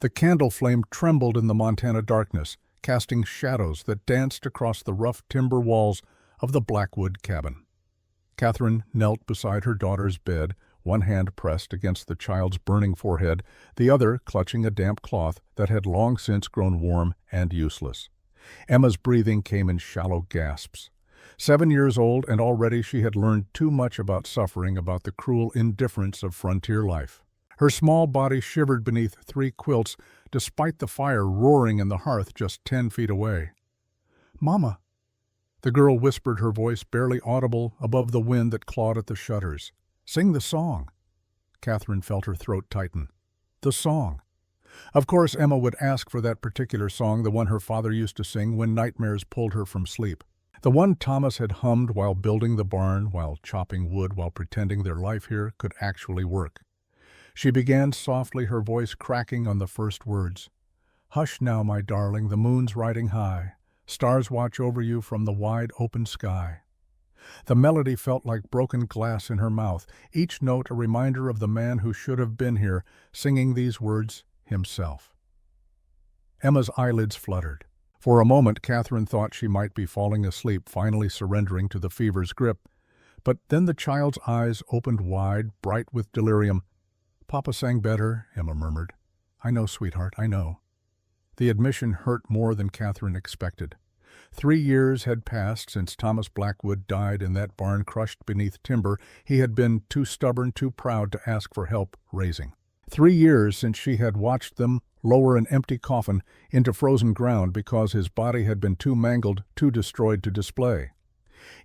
The candle flame trembled in the Montana darkness, casting shadows that danced across the rough timber walls of the Blackwood cabin. Catherine knelt beside her daughter's bed, one hand pressed against the child's burning forehead, the other clutching a damp cloth that had long since grown warm and useless. Emma's breathing came in shallow gasps. 7 years old, and already she had learned too much about suffering, about the cruel indifference of frontier life. Her small body shivered beneath 3 quilts, despite the fire roaring in the hearth just 10 feet away. "Mama," the girl whispered, her voice barely audible above the wind that clawed at the shutters. "Sing the song." Catherine felt her throat tighten. The song. Of course Emma would ask for that particular song, the one her father used to sing when nightmares pulled her from sleep. The one Thomas had hummed while building the barn, while chopping wood, while pretending their life here could actually work. She began softly, her voice cracking on the first words. "Hush now, my darling, the moon's riding high. Stars watch over you from the wide open sky." The melody felt like broken glass in her mouth, each note a reminder of the man who should have been here, singing these words himself. Emma's eyelids fluttered. For a moment Catherine thought she might be falling asleep, finally surrendering to the fever's grip. But then the child's eyes opened wide, bright with delirium. "Papa sang better," Emma murmured. "I know, sweetheart, I know." The admission hurt more than Catherine expected. 3 years had passed since Thomas Blackwood died in that barn crushed beneath timber he had been too stubborn, too proud to ask for help raising. 3 years since she had watched them lower an empty coffin into frozen ground because his body had been too mangled, too destroyed to display.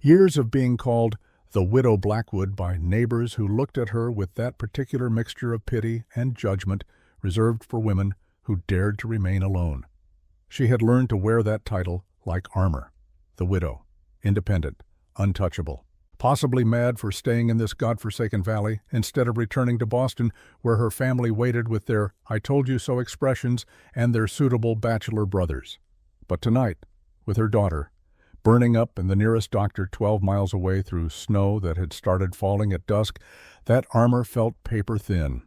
Years of being called the Widow Blackwood by neighbors who looked at her with that particular mixture of pity and judgment reserved for women who dared to remain alone. She had learned to wear that title like armor. The widow, independent, untouchable. Possibly mad for staying in this godforsaken valley instead of returning to Boston, where her family waited with their "I told you so" expressions and their suitable bachelor brothers. But tonight, with her daughter, burning up and the nearest doctor 12 miles away through snow that had started falling at dusk, that armor felt paper thin.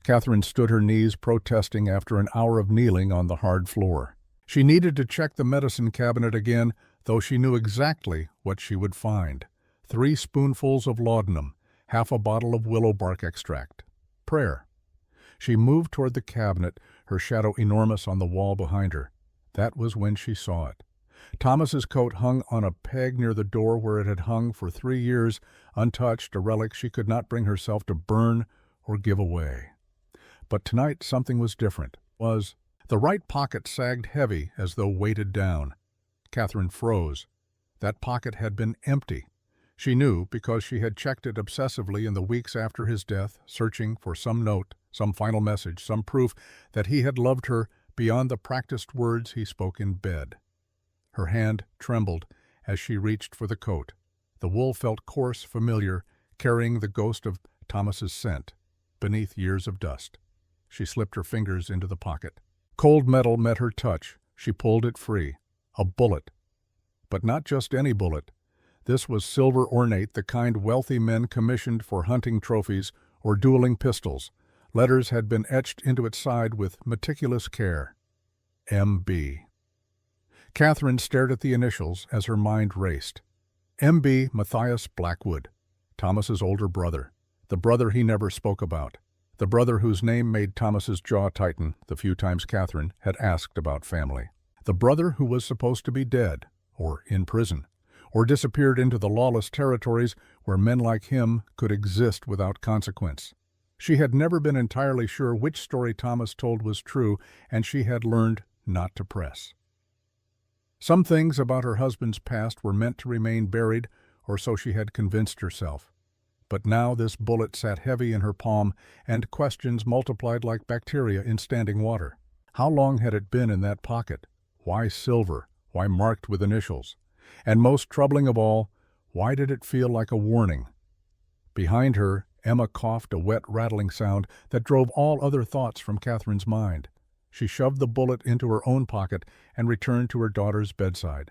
Catherine stood her knees, protesting after an hour of kneeling on the hard floor. She needed to check the medicine cabinet again, though she knew exactly what she would find. 3 spoonfuls of laudanum, half a bottle of willow bark extract. Prayer. She moved toward the cabinet, her shadow enormous on the wall behind her. That was when she saw it. Thomas's coat hung on a peg near the door where it had hung for 3 years, untouched, a relic she could not bring herself to burn or give away. But tonight something was different. The right pocket sagged heavy as though weighted down. Catherine froze. That pocket had been empty. She knew because she had checked it obsessively in the weeks after his death, searching for some note, some final message, some proof that he had loved her beyond the practiced words he spoke in bed. Her hand trembled as she reached for the coat. The wool felt coarse, familiar, carrying the ghost of Thomas's scent beneath years of dust. She slipped her fingers into the pocket. Cold metal met her touch. She pulled it free. A bullet. But not just any bullet. This was silver ornate, the kind wealthy men commissioned for hunting trophies or dueling pistols. Letters had been etched into its side with meticulous care. M.B. Catherine stared at the initials as her mind raced. M.B. Matthias Blackwood, Thomas's older brother, the brother he never spoke about, the brother whose name made Thomas's jaw tighten the few times Catherine had asked about family, the brother who was supposed to be dead, or in prison, or disappeared into the lawless territories where men like him could exist without consequence. She had never been entirely sure which story Thomas told was true, and she had learned not to press. Some things about her husband's past were meant to remain buried, or so she had convinced herself. But now this bullet sat heavy in her palm, and questions multiplied like bacteria in standing water. How long had it been in that pocket? Why silver? Why marked with initials? And most troubling of all, why did it feel like a warning? Behind her, Emma coughed a wet, rattling sound that drove all other thoughts from Catherine's mind. She shoved the bullet into her own pocket and returned to her daughter's bedside.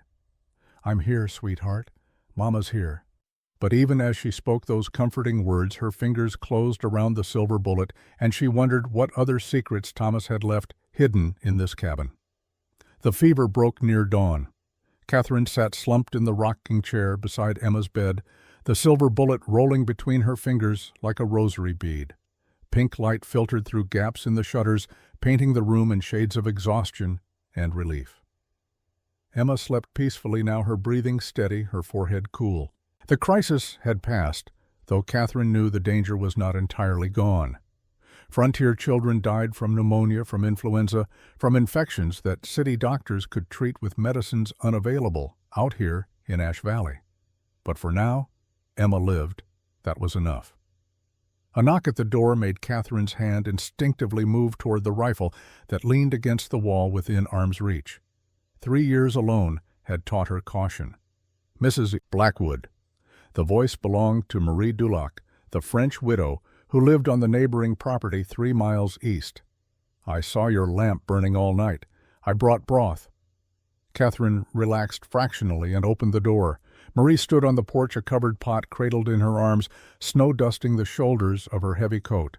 "I'm here, sweetheart. Mama's here." But even as she spoke those comforting words, her fingers closed around the silver bullet, and she wondered what other secrets Thomas had left hidden in this cabin. The fever broke near dawn. Catherine sat slumped in the rocking chair beside Emma's bed, the silver bullet rolling between her fingers like a rosary bead. Pink light filtered through gaps in the shutters, painting the room in shades of exhaustion and relief. Emma slept peacefully now, her breathing steady, her forehead cool. The crisis had passed, though Catherine knew the danger was not entirely gone. Frontier children died from pneumonia, from influenza, from infections that city doctors could treat with medicines unavailable out here in Ash Valley. But for now, Emma lived. That was enough. A knock at the door made Catherine's hand instinctively move toward the rifle that leaned against the wall within arm's reach. 3 years alone had taught her caution. Mrs. Blackwood. The voice belonged to Marie Dulac, the French widow who lived on the neighboring property 3 miles east. "I saw your lamp burning all night. I brought broth." Catherine relaxed fractionally and opened the door. Marie stood on the porch, a covered pot cradled in her arms, snow-dusting the shoulders of her heavy coat.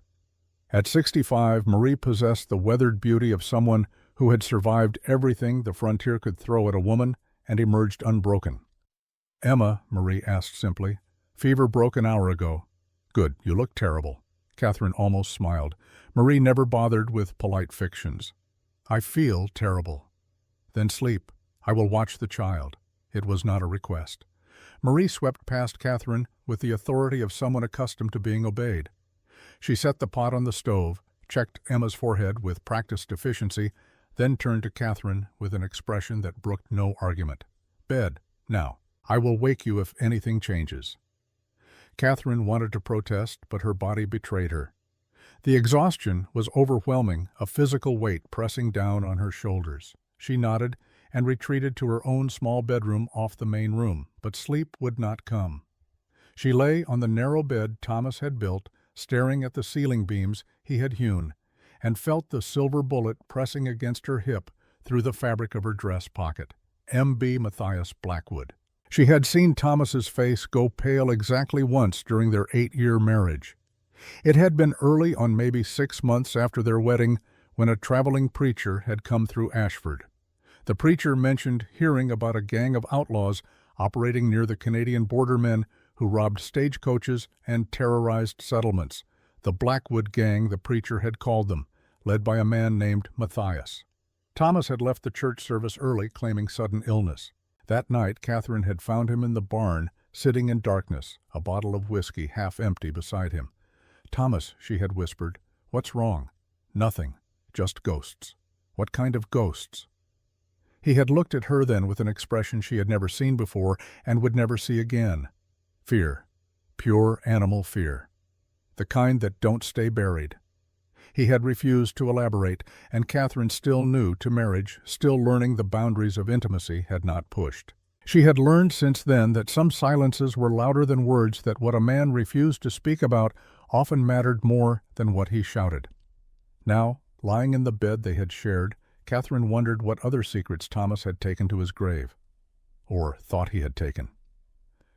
At 65, Marie possessed the weathered beauty of someone who had survived everything the frontier could throw at a woman and emerged unbroken. "Emma," Marie asked simply, "fever broke an hour ago." "Good, you look terrible." Catherine almost smiled. Marie never bothered with polite fictions. "I feel terrible." "Then sleep. I will watch the child." It was not a request. Marie swept past Catherine with the authority of someone accustomed to being obeyed. She set the pot on the stove, checked Emma's forehead with practiced efficiency, then turned to Catherine with an expression that brooked no argument. "Bed, now. I will wake you if anything changes." Catherine wanted to protest, but her body betrayed her. The exhaustion was overwhelming, a physical weight pressing down on her shoulders. She nodded and retreated to her own small bedroom off the main room, but sleep would not come. She lay on the narrow bed Thomas had built, staring at the ceiling beams he had hewn, and felt the silver bullet pressing against her hip through the fabric of her dress pocket. M.B. Matthias Blackwood. She had seen Thomas's face go pale exactly once during their 8-year marriage. It had been early on, maybe 6 months after their wedding, when a traveling preacher had come through Ashford. The preacher mentioned hearing about a gang of outlaws operating near the Canadian border, men who robbed stagecoaches and terrorized settlements. The Blackwood Gang, the preacher had called them, led by a man named Matthias. Thomas had left the church service early, claiming sudden illness. That night, Catherine had found him in the barn, sitting in darkness, a bottle of whiskey half empty beside him. "Thomas," she had whispered, "what's wrong?" "Nothing, just ghosts." "What kind of ghosts?" He had looked at her then with an expression she had never seen before and would never see again. Fear. Pure animal fear. The kind that don't stay buried. He had refused to elaborate, and Catherine, still new to marriage, still learning the boundaries of intimacy, had not pushed. She had learned since then that some silences were louder than words, that what a man refused to speak about often mattered more than what he shouted. Now, lying in the bed they had shared, Catherine wondered what other secrets Thomas had taken to his grave, or thought he had taken.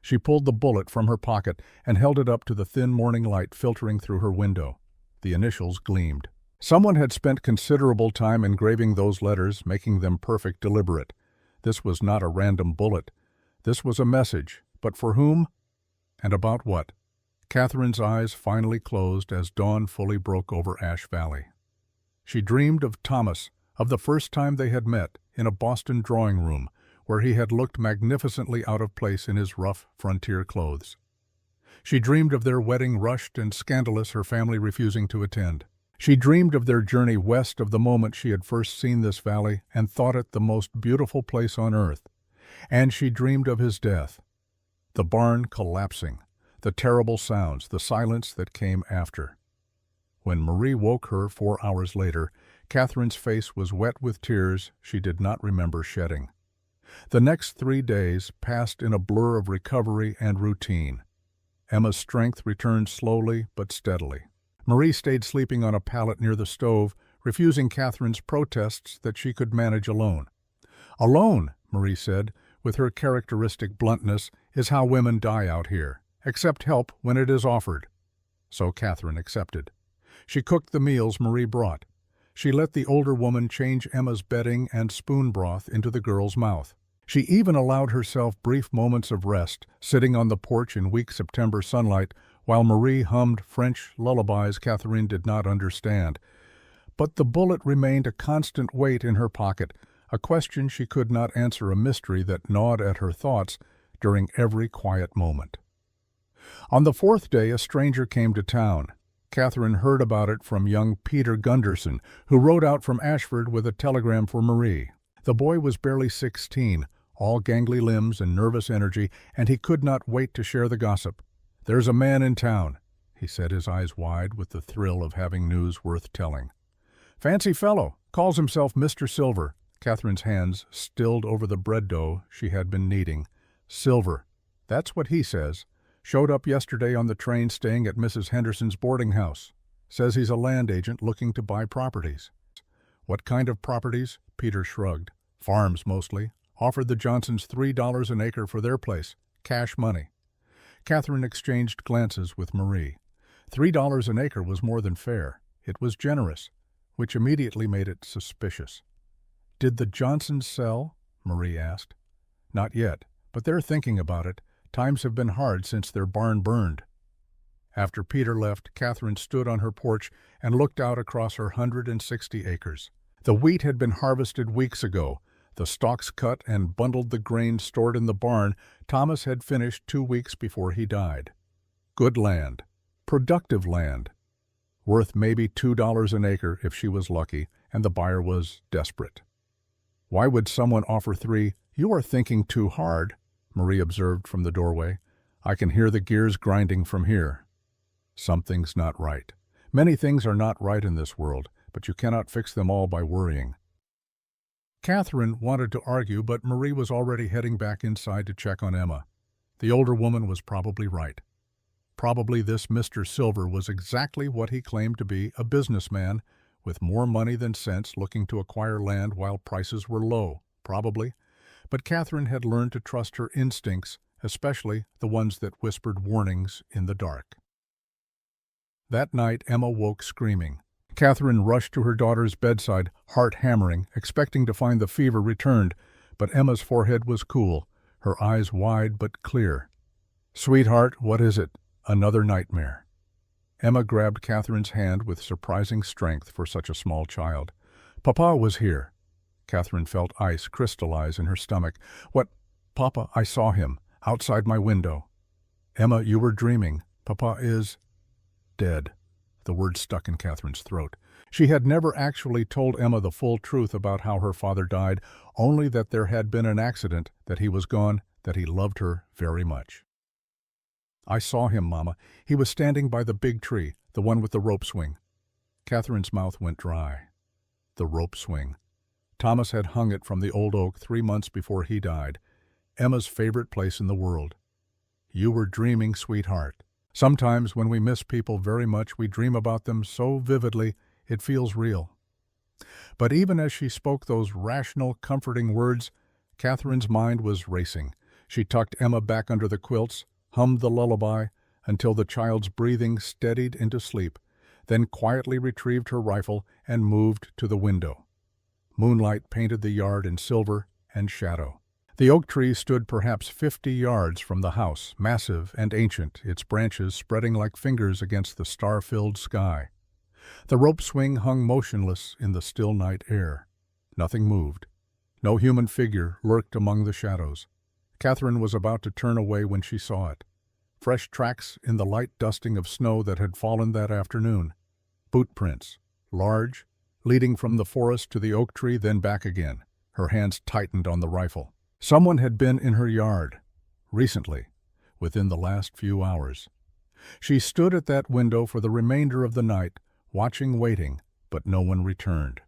She pulled the bullet from her pocket and held it up to the thin morning light filtering through her window. The initials gleamed. Someone had spent considerable time engraving those letters, making them perfect, deliberate. This was not a random bullet. This was a message, but for whom? And about what? Catherine's eyes finally closed as dawn fully broke over Ash Valley. She dreamed of Thomas, of the first time they had met, in a Boston drawing room, where he had looked magnificently out of place in his rough frontier clothes. She dreamed of their wedding, rushed and scandalous, her family refusing to attend. She dreamed of their journey west, of the moment she had first seen this valley and thought it the most beautiful place on earth. And she dreamed of his death. The barn collapsing, the terrible sounds, the silence that came after. When Marie woke her 4 hours later, Catherine's face was wet with tears she did not remember shedding. The next 3 days passed in a blur of recovery and routine. Emma's strength returned slowly but steadily. Marie stayed sleeping on a pallet near the stove, refusing Catherine's protests that she could manage alone. "Alone," Marie said, with her characteristic bluntness, "is how women die out here, Accept help when it is offered. So Catherine accepted. She cooked the meals Marie brought. She let the older woman change Emma's bedding and spoon broth into the girl's mouth. She even allowed herself brief moments of rest, sitting on the porch in weak September sunlight while Marie hummed French lullabies Catherine did not understand. But the bullet remained a constant weight in her pocket, a question she could not answer, a mystery that gnawed at her thoughts during every quiet moment. On the fourth day, a stranger came to town. Catherine heard about it from young Peter Gunderson, who rode out from Ashford with a telegram for Marie. The boy was barely 16, all gangly limbs and nervous energy, and he could not wait to share the gossip. "There's a man in town," he said, his eyes wide with the thrill of having news worth telling. "Fancy fellow, calls himself Mr. Silver." Catherine's hands stilled over the bread dough she had been kneading. "Silver, that's what he says. Showed up yesterday on the train staying at Mrs. Henderson's boarding house. Says he's a land agent looking to buy properties." "What kind of properties?" Peter shrugged. "Farms, mostly. Offered the Johnsons $3 an acre for their place. Cash money." Catherine exchanged glances with Marie. $3 an acre was more than fair. It was generous, which immediately made it suspicious. "Did the Johnsons sell?" Marie asked. "Not yet, but they're thinking about it. Times have been hard since their barn burned." After Peter left, Catherine stood on her porch and looked out across her 160 acres. The wheat had been harvested weeks ago, the stalks cut and bundled, the grain stored in the barn Thomas had finished 2 weeks before he died. Good land. Productive land. Worth maybe $2 an acre if she was lucky, and the buyer was desperate. "Why would someone offer 3? You are thinking too hard," Marie observed from the doorway. "I can hear the gears grinding from here." Something's not right. Many things are not right in this world, but you cannot fix them all by worrying. Catherine wanted to argue, but Marie was already heading back inside to check on Emma. The older woman was probably right. Probably this Mr. Silver was exactly what he claimed to be, a businessman with more money than sense, looking to acquire land while prices were low. Probably. But Catherine had learned to trust her instincts, especially the ones that whispered warnings in the dark. That night, Emma woke screaming. Catherine rushed to her daughter's bedside, heart hammering, expecting to find the fever returned, but Emma's forehead was cool, her eyes wide but clear. "Sweetheart, what is it? Another nightmare." Emma grabbed Catherine's hand with surprising strength for such a small child. "Papa was here." Catherine felt ice crystallize in her stomach. "What? Papa, I saw him, outside my window." "Emma, you were dreaming. Papa is dead." The word stuck in Catherine's throat. She had never actually told Emma the full truth about how her father died, only that there had been an accident, that he was gone, that he loved her very much. "I saw him, Mama. He was standing by the big tree, the one with the rope swing." Catherine's mouth went dry. The rope swing. Thomas had hung it from the old oak 3 months before he died. Emma's favorite place in the world. "You were dreaming, sweetheart. Sometimes when we miss people very much, we dream about them so vividly it feels real." But even as she spoke those rational, comforting words, Catherine's mind was racing. She tucked Emma back under the quilts, hummed the lullaby until the child's breathing steadied into sleep, then quietly retrieved her rifle and moved to the window. Moonlight painted the yard in silver and shadow. The oak tree stood perhaps 50 yards from the house, massive and ancient, its branches spreading like fingers against the star-filled sky. The rope swing hung motionless in the still night air. Nothing moved. No human figure lurked among the shadows. Catherine was about to turn away when she saw it. Fresh tracks in the light dusting of snow that had fallen that afternoon. Boot prints, large, leading from the forest to the oak tree, then back again. Her hands tightened on the rifle. Someone had been in her yard, recently, within the last few hours. She stood at that window for the remainder of the night, watching, waiting, but no one returned.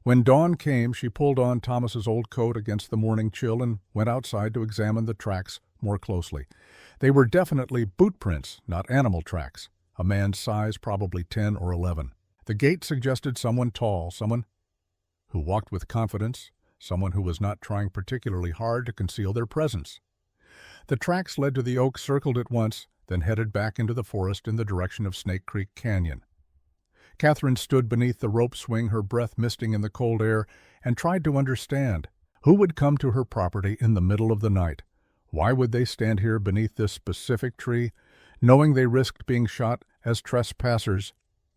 When dawn came, she pulled on Thomas's old coat against the morning chill and went outside to examine the tracks more closely. They were definitely boot prints, not animal tracks. A man's size, probably 10 or 11. The gait suggested someone tall, someone who walked with confidence, someone who was not trying particularly hard to conceal their presence. The tracks led to the oak circled at once, then headed back into the forest in the direction of Snake Creek Canyon. Catherine stood beneath the rope swing, her breath misting in the cold air, and tried to understand. Who would come to her property in the middle of the night? Why would they stand here beneath this specific tree, knowing they risked being shot as trespassers?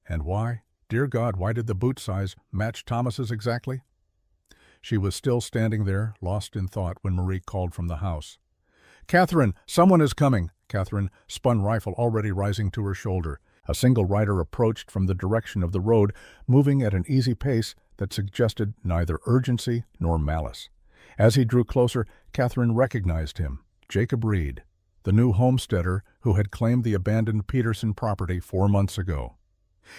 And why? Dear God, why did the boot size match Thomas's exactly? She was still standing there, lost in thought, when Marie called from the house. "Catherine, someone is coming!" Catherine spun, rifle already rising to her shoulder. A single rider approached from the direction of the road, moving at an easy pace that suggested neither urgency nor malice. As he drew closer, Catherine recognized him, Jacob Reed, the new homesteader who had claimed the abandoned Peterson property 4 months ago.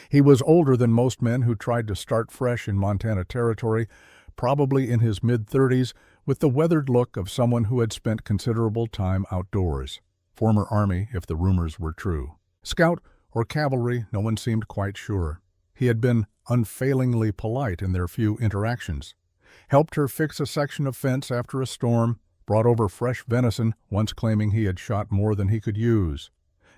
He was older than most men who tried to start fresh in Montana territory, probably in his mid-30s, with the weathered look of someone who had spent considerable time outdoors. Former Army, if the rumors were true. Scout or cavalry, no one seemed quite sure. He had been unfailingly polite in their few interactions. Helped her fix a section of fence after a storm, brought over fresh venison, once claiming he had shot more than he could use.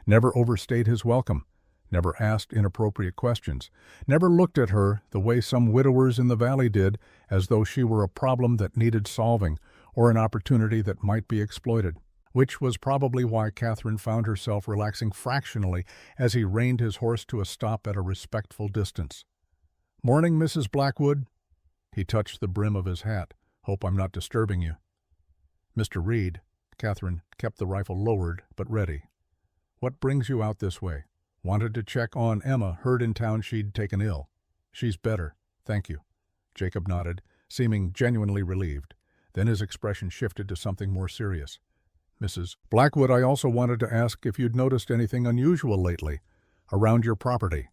Never overstayed his welcome. Never asked inappropriate questions, never looked at her the way some widowers in the valley did, as though she were a problem that needed solving or an opportunity that might be exploited, which was probably why Catherine found herself relaxing fractionally as he reined his horse to a stop at a respectful distance. "Morning, Mrs. Blackwood." He touched the brim of his hat. "Hope I'm not disturbing you." "Mr. Reed." Catherine kept the rifle lowered but ready. "What brings you out this way?" "Wanted to check on Emma. Heard in town she'd taken ill." "She's better, thank you." Jacob nodded, seeming genuinely relieved. Then his expression shifted to something more serious. "Mrs. Blackwood, I also wanted to ask if you'd noticed anything unusual lately, around your property."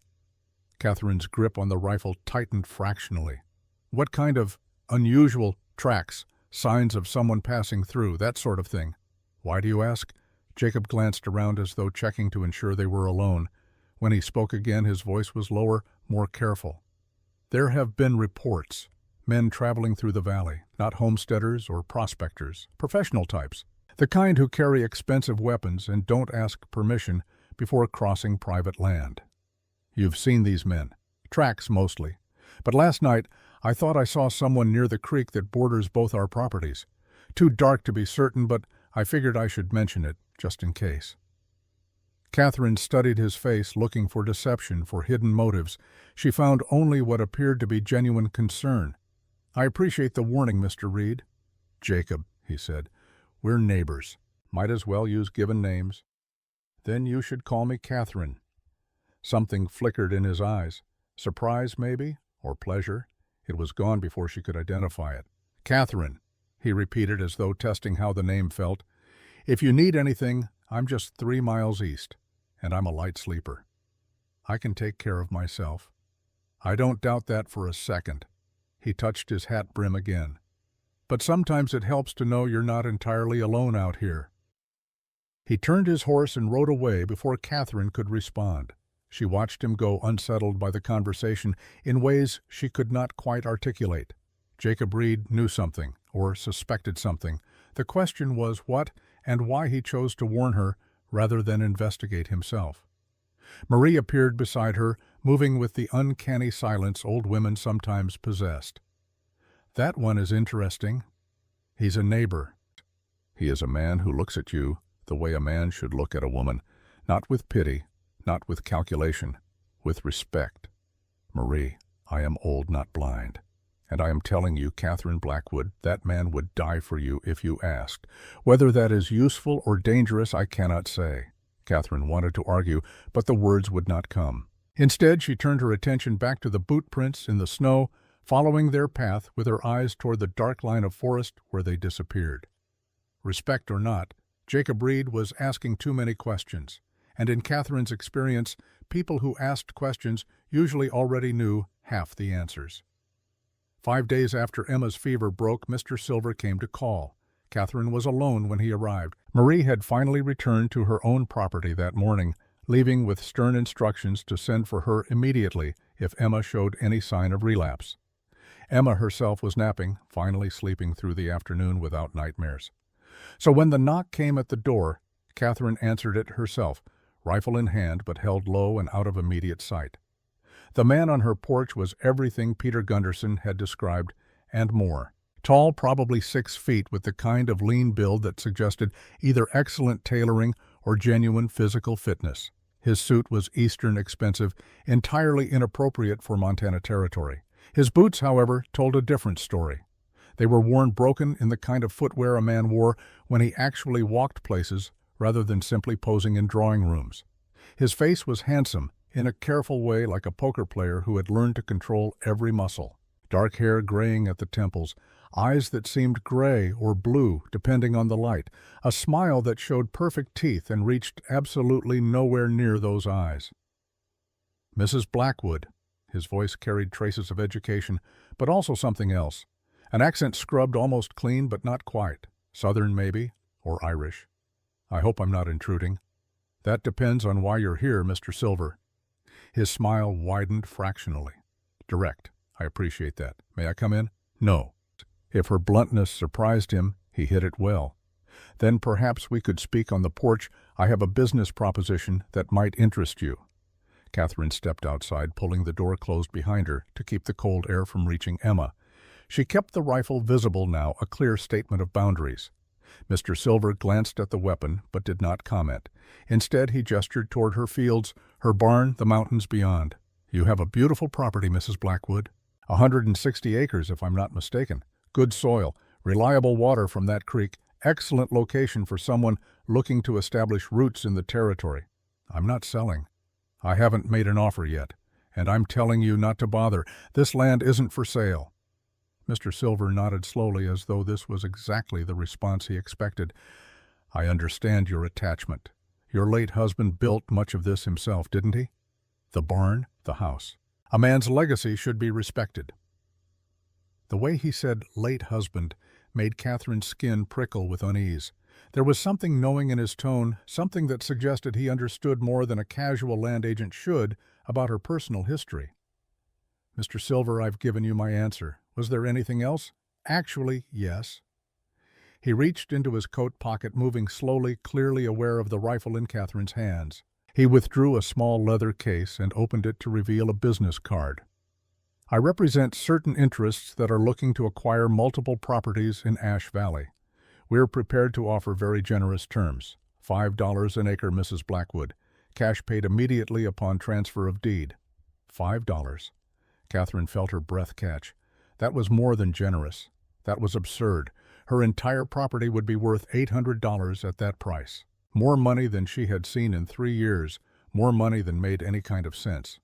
Catherine's grip on the rifle tightened fractionally. "What kind of unusual tracks, signs of someone passing through, that sort of thing?" "Why do you ask?" Jacob glanced around as though checking to ensure they were alone. When he spoke again, his voice was lower, more careful. "There have been reports. Men traveling through the valley, not homesteaders or prospectors, professional types. The kind who carry expensive weapons and don't ask permission before crossing private land. You've seen these men. Tracks, mostly. But last night, I thought I saw someone near the creek that borders both our properties. Too dark to be certain, but I figured I should mention it, just in case." Catherine studied his face, looking for deception, for hidden motives. She found only what appeared to be genuine concern. "I appreciate the warning, Mr. Reed." "Jacob," he said. "We're neighbors. Might as well use given names." "Then you should call me Catherine." Something flickered in his eyes. Surprise, maybe, or pleasure. It was gone before she could identify it. "Catherine," he repeated as though testing how the name felt. "If you need anything, I'm just 3 miles east, and I'm a light sleeper. I can take care of myself." "I don't doubt that for a second." He touched his hat brim again. "But sometimes it helps to know you're not entirely alone out here." He turned his horse and rode away before Catherine could respond. She watched him go, unsettled by the conversation in ways she could not quite articulate. Jacob Reed knew something, or suspected something. The question was what and why he chose to warn her rather than investigate himself. Marie appeared beside her, moving with the uncanny silence old women sometimes possessed. "That one is interesting. He's a neighbor. He is a man who looks at you the way a man should look at a woman, not with pity, not with calculation, with respect. Marie, I am old, not blind. And I am telling you, Catherine Blackwood, that man would die for you if you asked. Whether that is useful or dangerous, I cannot say." Catherine wanted to argue, but the words would not come. Instead, she turned her attention back to the boot prints in the snow, following their path with her eyes toward the dark line of forest where they disappeared. Respect or not, Jacob Reed was asking too many questions, and in Catherine's experience, people who asked questions usually already knew half the answers. 5 days after Emma's fever broke, Mr. Silver came to call. Catherine was alone when he arrived. Marie had finally returned to her own property that morning, leaving with stern instructions to send for her immediately if Emma showed any sign of relapse. Emma herself was napping, finally sleeping through the afternoon without nightmares. So when the knock came at the door, Catherine answered it herself, rifle in hand but held low and out of immediate sight. The man on her porch was everything Peter Gunderson had described, and more. Tall, probably 6 feet, with the kind of lean build that suggested either excellent tailoring or genuine physical fitness. His suit was Eastern expensive, entirely inappropriate for Montana territory. His boots, however, told a different story. They were worn broken in the kind of footwear a man wore when he actually walked places rather than simply posing in drawing rooms. His face was handsome, in a careful way, like a poker player who had learned to control every muscle. Dark hair graying at the temples, eyes that seemed gray or blue depending on the light, a smile that showed perfect teeth and reached absolutely nowhere near those eyes. Mrs. Blackwood. His voice carried traces of education, but also something else. An accent scrubbed almost clean, but not quite. Southern, maybe, or Irish. I hope I'm not intruding. That depends on why you're here, Mr. Silver. His smile widened fractionally. Direct. I appreciate that. May I come in? No. If her bluntness surprised him, he hit it well. Then perhaps we could speak on the porch. I have a business proposition that might interest you. Catherine stepped outside, pulling the door closed behind her to keep the cold air from reaching Emma. She kept the rifle visible now, a clear statement of boundaries. Mr. Silver glanced at the weapon, but did not comment. Instead, he gestured toward her fields, her barn, the mountains beyond. You have a beautiful property, Mrs. Blackwood. 160 acres, if I'm not mistaken. Good soil, reliable water from that creek, excellent location for someone looking to establish roots in the territory. I'm not selling. I haven't made an offer yet, and I'm telling you not to bother. This land isn't for sale. Mr. Silver nodded slowly, as though this was exactly the response he expected. I understand your attachment. Your late husband built much of this himself, didn't he? The barn, the house. A man's legacy should be respected. The way he said late husband made Catherine's skin prickle with unease. There was something knowing in his tone, something that suggested he understood more than a casual land agent should about her personal history. Mr. Silver, I've given you my answer. Was there anything else? Actually, yes. He reached into his coat pocket, moving slowly, clearly aware of the rifle in Catherine's hands. He withdrew a small leather case and opened it to reveal a business card. I represent certain interests that are looking to acquire multiple properties in Ash Valley. We're prepared to offer very generous terms. $5 an acre, Mrs. Blackwood. Cash paid immediately upon transfer of deed. $5. Catherine felt her breath catch. That was more than generous. That was absurd. Her entire property would be worth $800 at that price. More money than she had seen in 3 years, more money than made any kind of sense.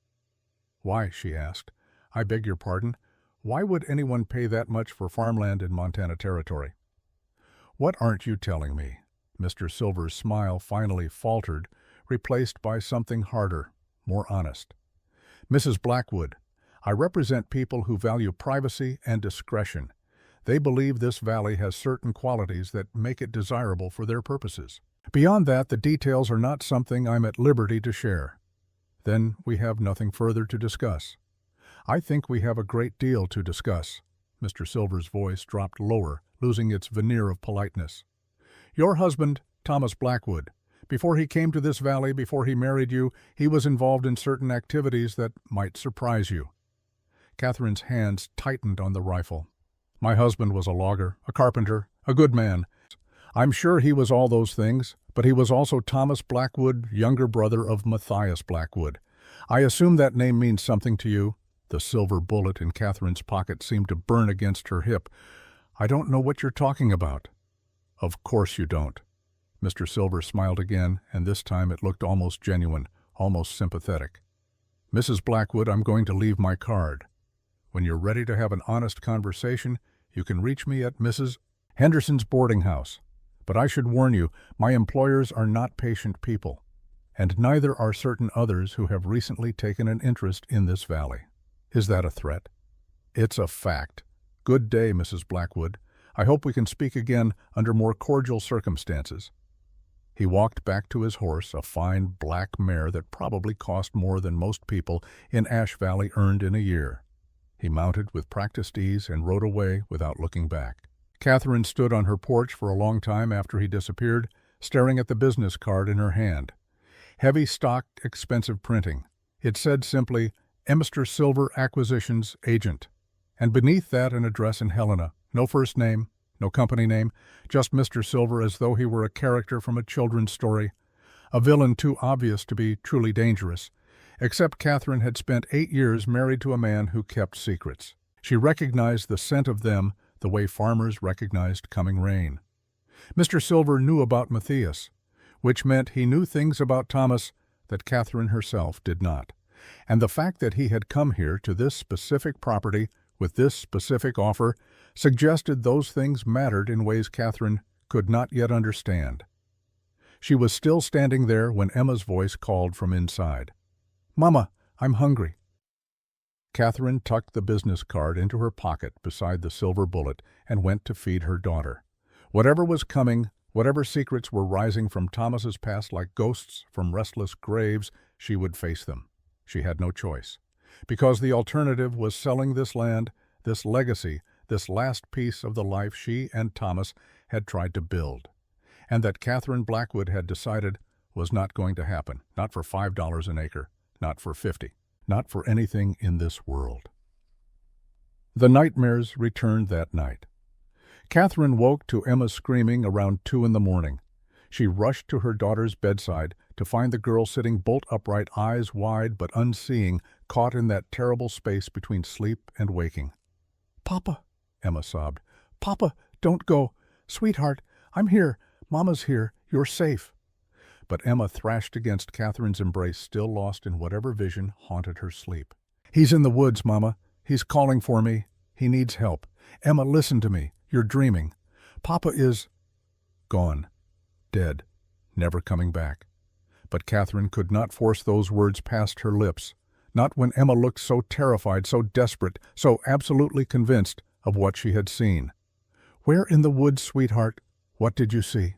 Why, she asked. I beg your pardon? Why would anyone pay that much for farmland in Montana territory? What aren't you telling me? Mr. Silver's smile finally faltered, replaced by something harder, more honest. Mrs. Blackwood, I represent people who value privacy and discretion. They believe this valley has certain qualities that make it desirable for their purposes. Beyond that, the details are not something I'm at liberty to share. Then we have nothing further to discuss. I think we have a great deal to discuss. Mr. Silver's voice dropped lower, losing its veneer of politeness. Your husband, Thomas Blackwood, before he came to this valley, before he married you, he was involved in certain activities that might surprise you. Catherine's hands tightened on the rifle. My husband was a logger, a carpenter, a good man. I'm sure he was all those things, but he was also Thomas Blackwood, younger brother of Matthias Blackwood. I assume that name means something to you. The silver bullet in Catherine's pocket seemed to burn against her hip. I don't know what you're talking about. Of course you don't. Mr. Silver smiled again, and this time it looked almost genuine, almost sympathetic. Mrs. Blackwood, I'm going to leave my card. When you're ready to have an honest conversation, you can reach me at Mrs. Henderson's boarding house. But I should warn you, my employers are not patient people, and neither are certain others who have recently taken an interest in this valley. Is that a threat? It's a fact. Good day, Mrs. Blackwood. I hope we can speak again under more cordial circumstances. He walked back to his horse, a fine black mare that probably cost more than most people in Ash Valley earned in a year. He mounted with practiced ease and rode away without looking back. Catherine stood on her porch for a long time after he disappeared, staring at the business card in her hand. heavy-stocked, expensive printing. It said simply, Mr. Silver Acquisitions Agent. And beneath that an address in Helena. No first name, no company name, just Mr. Silver as though he were a character from a children's story. A villain too obvious to be truly dangerous. Except Catherine had spent 8 years married to a man who kept secrets. She recognized the scent of them the way farmers recognized coming rain. Mr. Silver knew about Matthias, which meant he knew things about Thomas that Catherine herself did not. And the fact that he had come here to this specific property with this specific offer suggested those things mattered in ways Catherine could not yet understand. She was still standing there when Emma's voice called from inside. "Mama, I'm hungry." Catherine tucked the business card into her pocket beside the silver bullet and went to feed her daughter. Whatever was coming, whatever secrets were rising from Thomas's past like ghosts from restless graves, she would face them. She had no choice. Because the alternative was selling this land, this legacy, this last piece of the life she and Thomas had tried to build. And that Catherine Blackwood had decided was not going to happen, not for $5 an acre, not for 50, not for anything in this world. The nightmares returned that night. Catherine woke to Emma screaming around 2 a.m. She rushed to her daughter's bedside to find the girl sitting bolt upright, eyes wide but unseeing, caught in that terrible space between sleep and waking. "Papa," Emma sobbed. "Papa, don't go. Sweetheart, I'm here. Mama's here. You're safe." But Emma thrashed against Catherine's embrace, still lost in whatever vision haunted her sleep. "He's in the woods, Mama. He's calling for me. He needs help. Emma, listen to me. You're dreaming. Papa is gone. Dead. Never coming back." But Catherine could not force those words past her lips, not when Emma looked so terrified, so desperate, so absolutely convinced of what she had seen. "Where in the woods, sweetheart? What did you see?"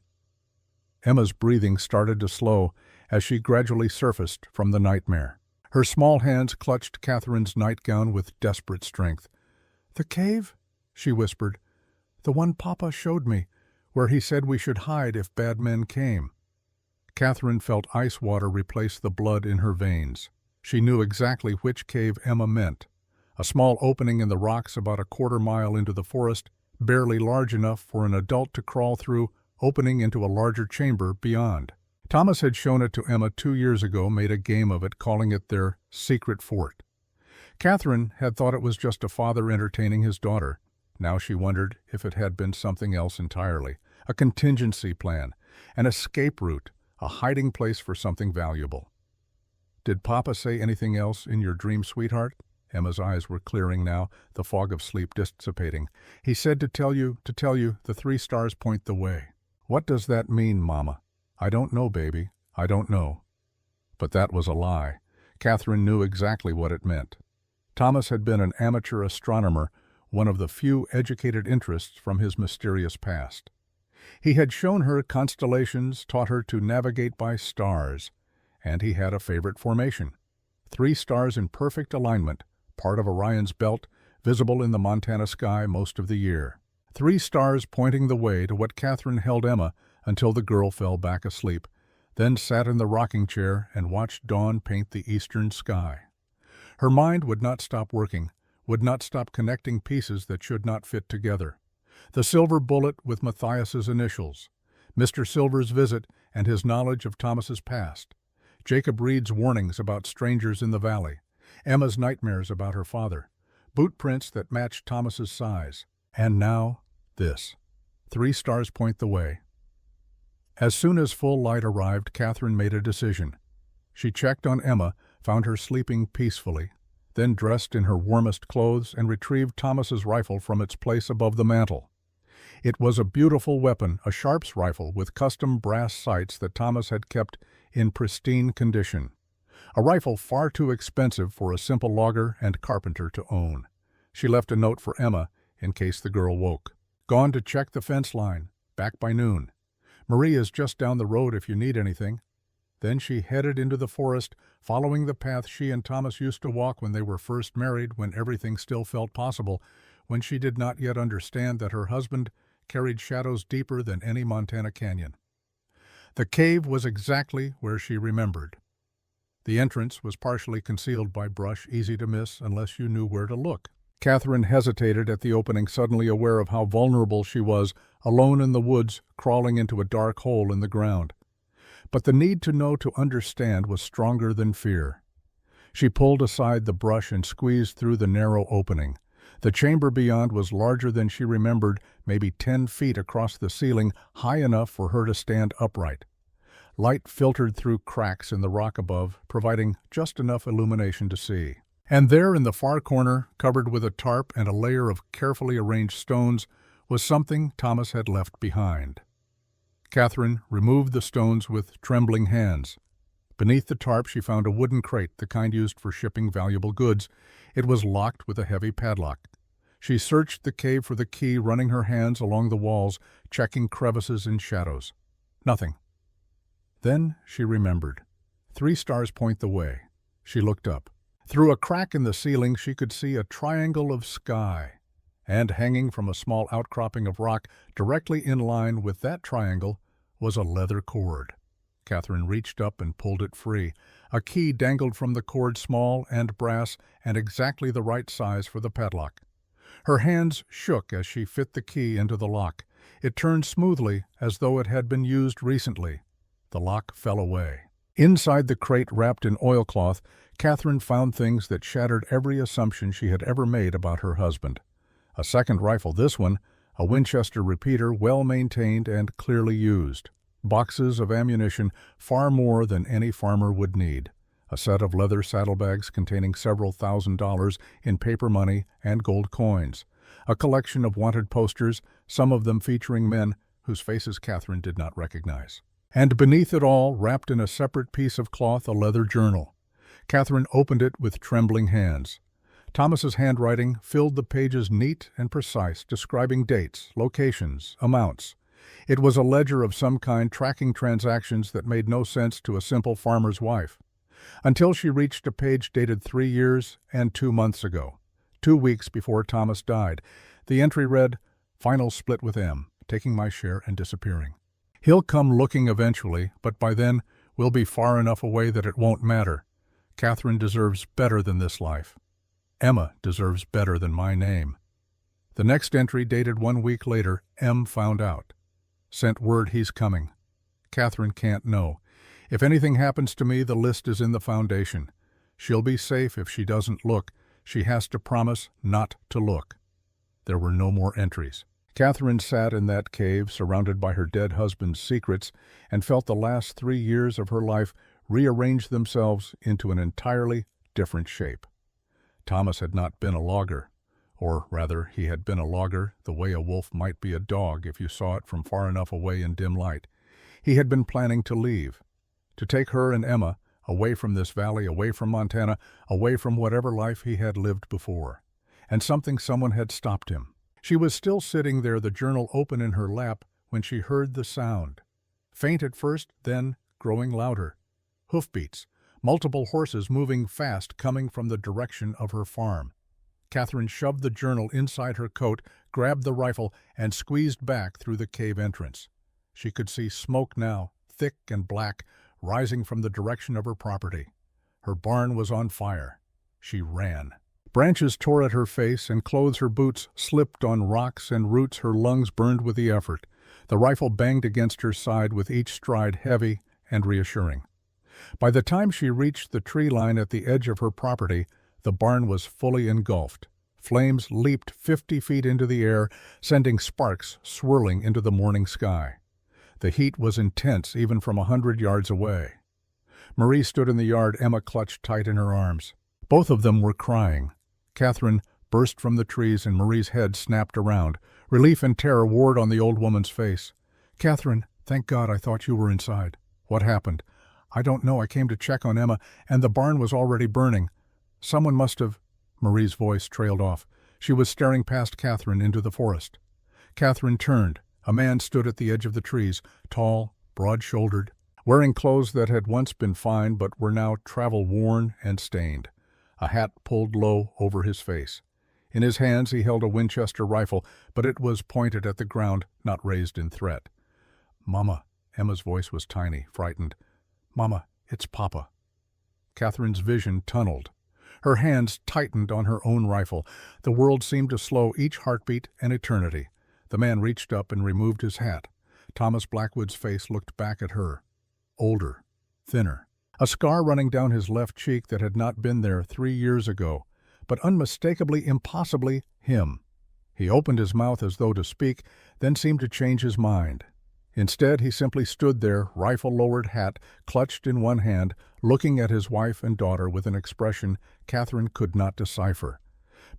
Emma's breathing started to slow as she gradually surfaced from the nightmare. Her small hands clutched Catherine's nightgown with desperate strength. "The cave?" she whispered. "The one Papa showed me, where he said we should hide if bad men came." Catherine felt ice water replace the blood in her veins. She knew exactly which cave Emma meant. A small opening in the rocks about a quarter-mile into the forest, barely large enough for an adult to crawl through, opening into a larger chamber beyond. Thomas had shown it to Emma 2 years ago, made a game of it, calling it their secret fort. Catherine had thought it was just a father entertaining his daughter. Now she wondered if it had been something else entirely, a contingency plan, an escape route, a hiding place for something valuable. "Did Papa say anything else in your dream, sweetheart?" Emma's eyes were clearing now, the fog of sleep dissipating. "He said to tell you, the 3 stars point the way." "What does that mean, Mama?" "I don't know, baby. I don't know." But that was a lie. Catherine knew exactly what it meant. Thomas had been an amateur astronomer, one of the few educated interests from his mysterious past. He had shown her constellations, taught her to navigate by stars, and he had a favorite formation. 3 stars in perfect alignment, part of Orion's belt, visible in the Montana sky most of the year. 3 stars pointing the way to what Catherine held Emma until the girl fell back asleep, then sat in the rocking chair and watched dawn paint the eastern sky. Her mind would not stop working, would not stop connecting pieces that should not fit together. The silver bullet with Matthias's initials, Mr. Silver's visit and his knowledge of Thomas's past, Jacob Reed's warnings about strangers in the valley, Emma's nightmares about her father, boot prints that matched Thomas's size, and now this. 3 stars point the way. As soon as full light arrived, Catherine made a decision. She checked on Emma, found her sleeping peacefully, then dressed in her warmest clothes and retrieved Thomas's rifle from its place above the mantel. It was a beautiful weapon, a Sharps rifle with custom brass sights that Thomas had kept in pristine condition. A rifle far too expensive for a simple logger and carpenter to own. She left a note for Emma in case the girl woke. "Gone to check the fence line. Back by noon. Marie is just down the road if you need anything." Then she headed into the forest, following the path she and Thomas used to walk when they were first married, when everything still felt possible, when she did not yet understand that her husband carried shadows deeper than any Montana canyon. The cave was exactly where she remembered. The entrance was partially concealed by brush, easy to miss unless you knew where to look. Catherine hesitated at the opening, suddenly aware of how vulnerable she was, alone in the woods, crawling into a dark hole in the ground. But the need to know, to understand, was stronger than fear. She pulled aside the brush and squeezed through the narrow opening. The chamber beyond was larger than she remembered, maybe 10 feet across the ceiling, high enough for her to stand upright. Light filtered through cracks in the rock above, providing just enough illumination to see. And there in the far corner, covered with a tarp and a layer of carefully arranged stones, was something Thomas had left behind. Catherine removed the stones with trembling hands. Beneath the tarp she found a wooden crate, the kind used for shipping valuable goods. It was locked with a heavy padlock. She searched the cave for the key, running her hands along the walls, checking crevices and shadows. Nothing. Then she remembered. 3 stars point the way. She looked up. Through a crack in the ceiling she could see a triangle of sky, and hanging from a small outcropping of rock directly in line with that triangle was a leather cord. Catherine reached up and pulled it free. A key dangled from the cord, small and brass and exactly the right size for the padlock. Her hands shook as she fit the key into the lock. It turned smoothly as though it had been used recently. The lock fell away. Inside the crate, wrapped in oilcloth, Catherine found things that shattered every assumption she had ever made about her husband. A second rifle, this one, a Winchester repeater, well maintained and clearly used. Boxes of ammunition, far more than any farmer would need. A set of leather saddlebags containing several $1,000s in paper money and gold coins. A collection of wanted posters, some of them featuring men whose faces Catherine did not recognize. And beneath it all, wrapped in a separate piece of cloth, a leather journal. Catherine opened it with trembling hands. Thomas's handwriting filled the pages, neat and precise, describing dates, locations, amounts. It was a ledger of some kind, tracking transactions that made no sense to a simple farmer's wife. Until she reached a page dated 3 years and 2 months ago, 2 weeks before Thomas died. The entry read, "Final split with M, taking my share and disappearing. He'll come looking eventually, but by then we'll be far enough away that it won't matter. Catherine deserves better than this life. Emma deserves better than my name." The next entry, dated 1 week later, M found out. Sent word he's coming. Catherine can't know. If anything happens to me, the list is in the foundation. She'll be safe if she doesn't look. She has to promise not to look. There were no more entries. Catherine sat in that cave, surrounded by her dead husband's secrets, and felt the last 3 years of her life rearrange themselves into an entirely different shape. Thomas had not been a logger. Or rather, he had been a logger the way a wolf might be a dog if you saw it from far enough away in dim light. He had been planning to leave, to take her and Emma away from this valley, away from Montana, away from whatever life he had lived before. And someone had stopped him. She was still sitting there, the journal open in her lap, when she heard the sound. Faint at first, then growing louder. Hoofbeats, multiple horses moving fast, coming from the direction of her farm. Catherine shoved the journal inside her coat, grabbed the rifle, and squeezed back through the cave entrance. She could see smoke now, thick and black, rising from the direction of her property. Her barn was on fire. She ran. Branches tore at her face, and clothes her boots slipped on rocks and roots. Her lungs burned with the effort. The rifle banged against her side, with each stride heavy and reassuring. By the time she reached the tree line at the edge of her property, the barn was fully engulfed. Flames leaped 50 feet into the air, sending sparks swirling into the morning sky. The heat was intense even from 100 yards away. Marie stood in the yard, Emma clutched tight in her arms. Both of them were crying. Catherine burst from the trees and Marie's head snapped around. Relief and terror warred on the old woman's face. "Catherine, thank God, I thought you were inside. What happened?" "I don't know. I came to check on Emma, and the barn was already burning. Someone must have—" Marie's voice trailed off. She was staring past Catherine into the forest. Catherine turned. A man stood at the edge of the trees, tall, broad-shouldered, wearing clothes that had once been fine but were now travel-worn and stained. A hat pulled low over his face. In his hands he held a Winchester rifle, but it was pointed at the ground, not raised in threat. "Mama," Emma's voice was tiny, frightened. "Mama, it's Papa." Catherine's vision tunneled. Her hands tightened on her own rifle. The world seemed to slow each heartbeat an eternity. The man reached up and removed his hat. Thomas Blackwood's face looked back at her. Older, thinner. A scar running down his left cheek that had not been there 3 years ago, but unmistakably, impossibly him. He opened his mouth as though to speak, then seemed to change his mind. Instead, he simply stood there, rifle-lowered, hat clutched in one hand, looking at his wife and daughter with an expression Catherine could not decipher.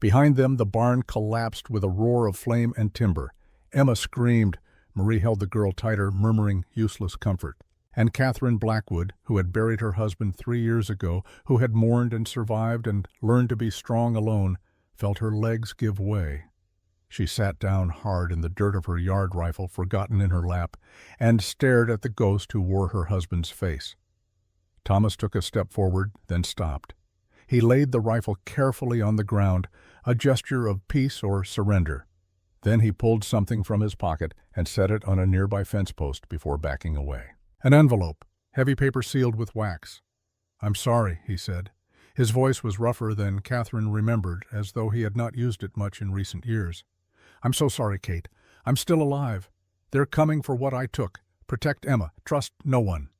Behind them, the barn collapsed with a roar of flame and timber. Emma screamed. Marie held the girl tighter, murmuring useless comfort. And Catherine Blackwood, who had buried her husband 3 years ago, who had mourned and survived and learned to be strong alone, felt her legs give way. She sat down hard in the dirt of her yard rifle, forgotten in her lap, and stared at the ghost who wore her husband's face. Thomas took a step forward, then stopped. He laid the rifle carefully on the ground, a gesture of peace or surrender. Then he pulled something from his pocket and set it on a nearby fence post before backing away. An envelope, heavy paper sealed with wax. "I'm sorry," he said. His voice was rougher than Catherine remembered, as though he had not used it much in recent years. "I'm so sorry, Kate. I'm still alive. They're coming for what I took. Protect Emma. Trust no one."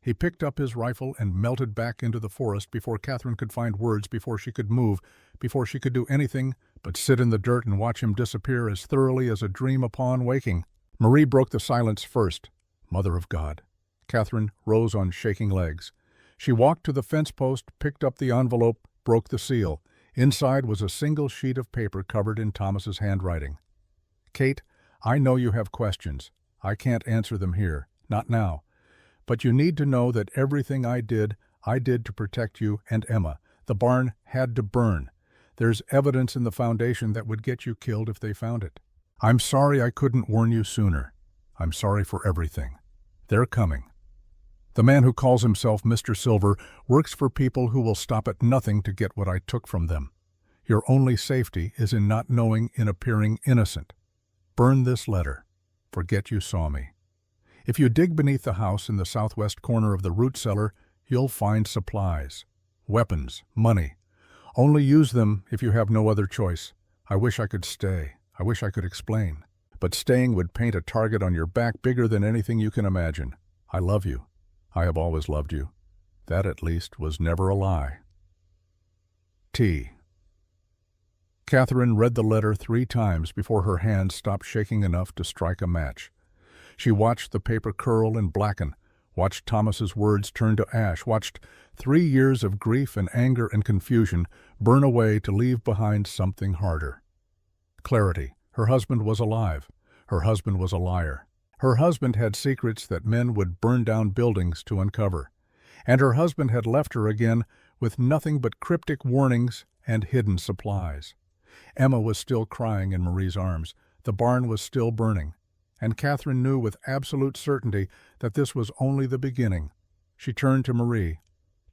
He picked up his rifle and melted back into the forest before Catherine could find words, before she could move, before she could do anything but sit in the dirt and watch him disappear as thoroughly as a dream upon waking. Marie broke the silence first. Mother of God. Catherine rose on shaking legs. She walked to the fence post, picked up the envelope, broke the seal. Inside was a single sheet of paper covered in Thomas's handwriting. "Kate, I know you have questions. I can't answer them here, not now. But you need to know that everything I did to protect you and Emma. The barn had to burn. There's evidence in the foundation that would get you killed if they found it. I'm sorry I couldn't warn you sooner. I'm sorry for everything. They're coming. The man who calls himself Mr. Silver works for people who will stop at nothing to get what I took from them. Your only safety is in not knowing, in appearing innocent. Burn this letter. Forget you saw me. If you dig beneath the house in the southwest corner of the root cellar, you'll find supplies, weapons, money. Only use them if you have no other choice. I wish I could stay. I wish I could explain. But staying would paint a target on your back bigger than anything you can imagine. I love you. I have always loved you. That, at least, was never a lie. T. Catherine read the letter 3 times before her hands stopped shaking enough to strike a match. She watched the paper curl and blacken, watched Thomas's words turn to ash, watched 3 years of grief and anger and confusion burn away to leave behind something harder. Clarity. Her husband was alive. Her husband was a liar. Her husband had secrets that men would burn down buildings to uncover. And her husband had left her again with nothing but cryptic warnings and hidden supplies. Emma was still crying in Marie's arms. The barn was still burning. And Catherine knew with absolute certainty that this was only the beginning. She turned to Marie.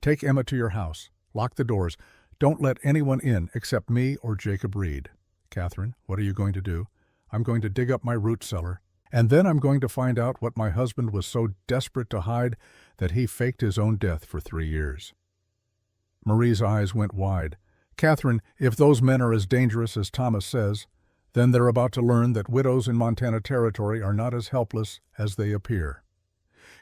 "Take Emma to your house. Lock the doors. Don't let anyone in except me or Jacob Reed." "Catherine, what are you going to do?" "I'm going to dig up my root cellar. And then I'm going to find out what my husband was so desperate to hide that he faked his own death for 3 years. Marie's eyes went wide. "Catherine, if those men are as dangerous as Thomas says, then they're about to learn that widows in Montana Territory are not as helpless as they appear."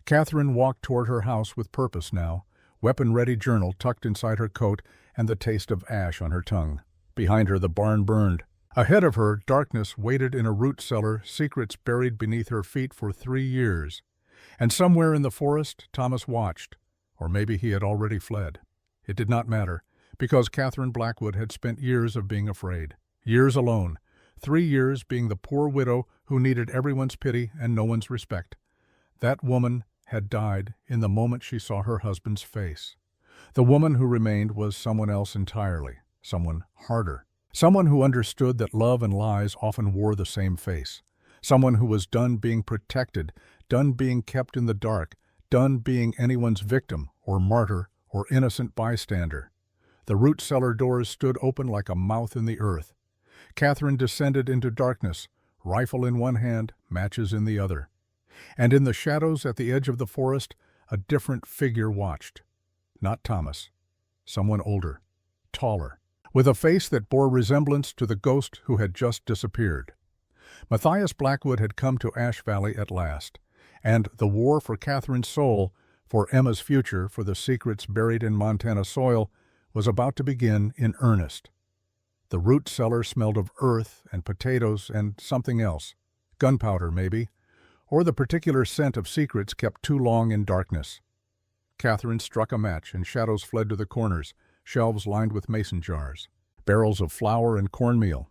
Catherine walked toward her house with purpose now, weapon-ready journal tucked inside her coat and the taste of ash on her tongue. Behind her, the barn burned. Ahead of her, darkness waited in a root cellar, secrets buried beneath her feet for 3 years. And somewhere in the forest, Thomas watched. Or maybe he had already fled. It did not matter, because Catherine Blackwood had spent years of being afraid. Years alone. 3 years being the poor widow who needed everyone's pity and no one's respect. That woman had died in the moment she saw her husband's face. The woman who remained was someone else entirely, someone harder. Someone who understood that love and lies often wore the same face. Someone who was done being protected, done being kept in the dark, done being anyone's victim or martyr or innocent bystander. The root cellar doors stood open like a mouth in the earth. Catherine descended into darkness, rifle in one hand, matches in the other. And in the shadows at the edge of the forest, a different figure watched. Not Thomas. Someone older, taller, with a face that bore resemblance to the ghost who had just disappeared. Matthias Blackwood had come to Ash Valley at last, and the war for Catherine's soul, for Emma's future, for the secrets buried in Montana soil, was about to begin in earnest. The root cellar smelled of earth and potatoes and something else, gunpowder maybe, or the particular scent of secrets kept too long in darkness. Catherine struck a match, and shadows fled to the corners, shelves lined with mason jars. Barrels of flour and cornmeal,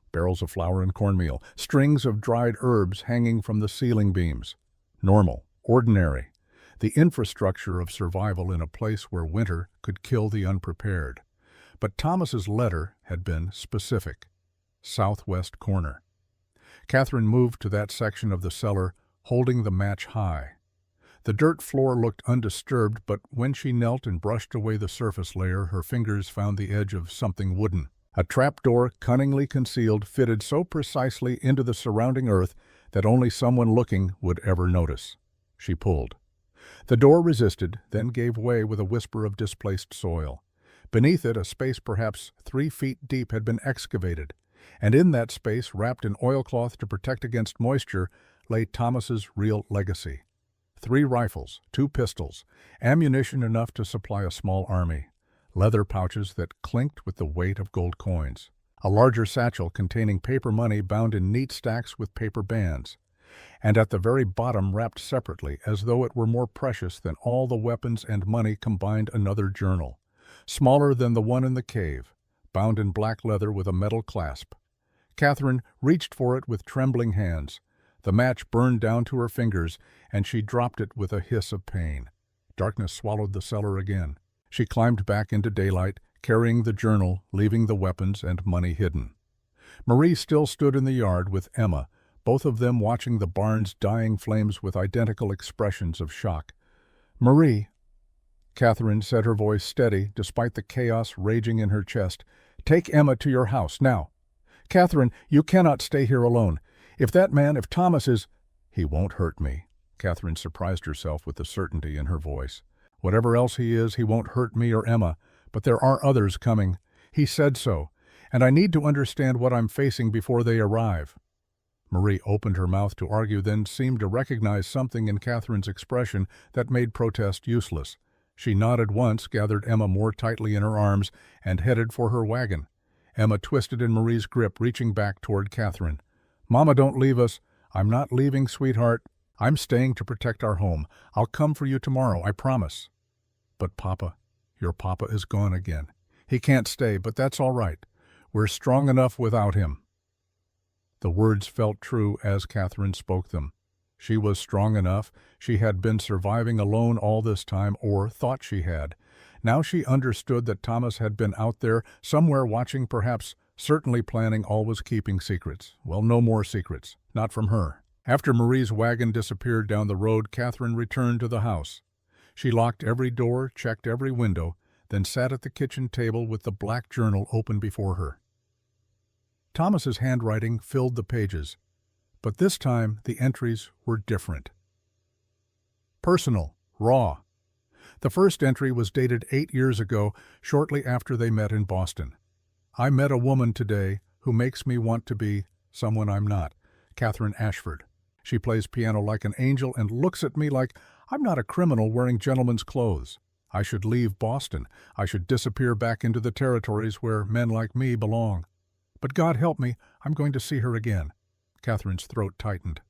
strings of dried herbs hanging from the ceiling beams. Normal, ordinary, the infrastructure of survival in a place where winter could kill the unprepared. But Thomas's letter had been specific. Southwest corner. Catherine moved to that section of the cellar, holding the match high. The dirt floor looked undisturbed, but when she knelt and brushed away the surface layer, her fingers found the edge of something wooden. A trapdoor, cunningly concealed, fitted so precisely into the surrounding earth that only someone looking would ever notice. She pulled. The door resisted, then gave way with a whisper of displaced soil. Beneath it, a space perhaps 3 feet deep had been excavated, and in that space, wrapped in oilcloth to protect against moisture, lay Thomas's real legacy. 3 rifles, 2 pistols, ammunition enough to supply a small army, leather pouches that clinked with the weight of gold coins, a larger satchel containing paper money bound in neat stacks with paper bands, and at the very bottom, wrapped separately, as though it were more precious than all the weapons and money combined, another journal, smaller than the one in the cave, bound in black leather with a metal clasp. Catherine reached for it with trembling hands. The match burned down to her fingers, and she dropped it with a hiss of pain. Darkness swallowed the cellar again. She climbed back into daylight, carrying the journal, leaving the weapons and money hidden. Marie still stood in the yard with Emma, both of them watching the barn's dying flames with identical expressions of shock. "Marie," Catherine said, her voice steady despite the chaos raging in her chest, "take Emma to your house, now. Catherine, you cannot stay here alone. If Thomas is—" "He won't hurt me." Catherine surprised herself with the certainty in her voice. "Whatever else he is, he won't hurt me or Emma, but there are others coming. He said so, and I need to understand what I'm facing before they arrive." Marie opened her mouth to argue, then seemed to recognize something in Catherine's expression that made protest useless. She nodded once, gathered Emma more tightly in her arms, and headed for her wagon. Emma twisted in Marie's grip, reaching back toward Catherine. "Mama, don't leave us." "I'm not leaving, sweetheart. I'm staying to protect our home. I'll come for you tomorrow, I promise." "But Papa, your Papa is gone again. He can't stay, but that's all right. We're strong enough without him." The words felt true as Catherine spoke them. She was strong enough. She had been surviving alone all this time, or thought she had. Now she understood that Thomas had been out there, somewhere watching, perhaps, certainly planning, always keeping secrets. Well, no more secrets. Not from her. After Marie's wagon disappeared down the road, Catherine returned to the house. She locked every door, checked every window, then sat at the kitchen table with the black journal open before her. Thomas's handwriting filled the pages, but this time the entries were different. Personal, raw. The first entry was dated 8 years ago, shortly after they met in Boston. "I met a woman today who makes me want to be someone I'm not. Catherine Ashford. She plays piano like an angel and looks at me like I'm not a criminal wearing gentleman's clothes. I should leave Boston. I should disappear back into the territories where men like me belong. But God help me, I'm going to see her again." Catherine's throat tightened.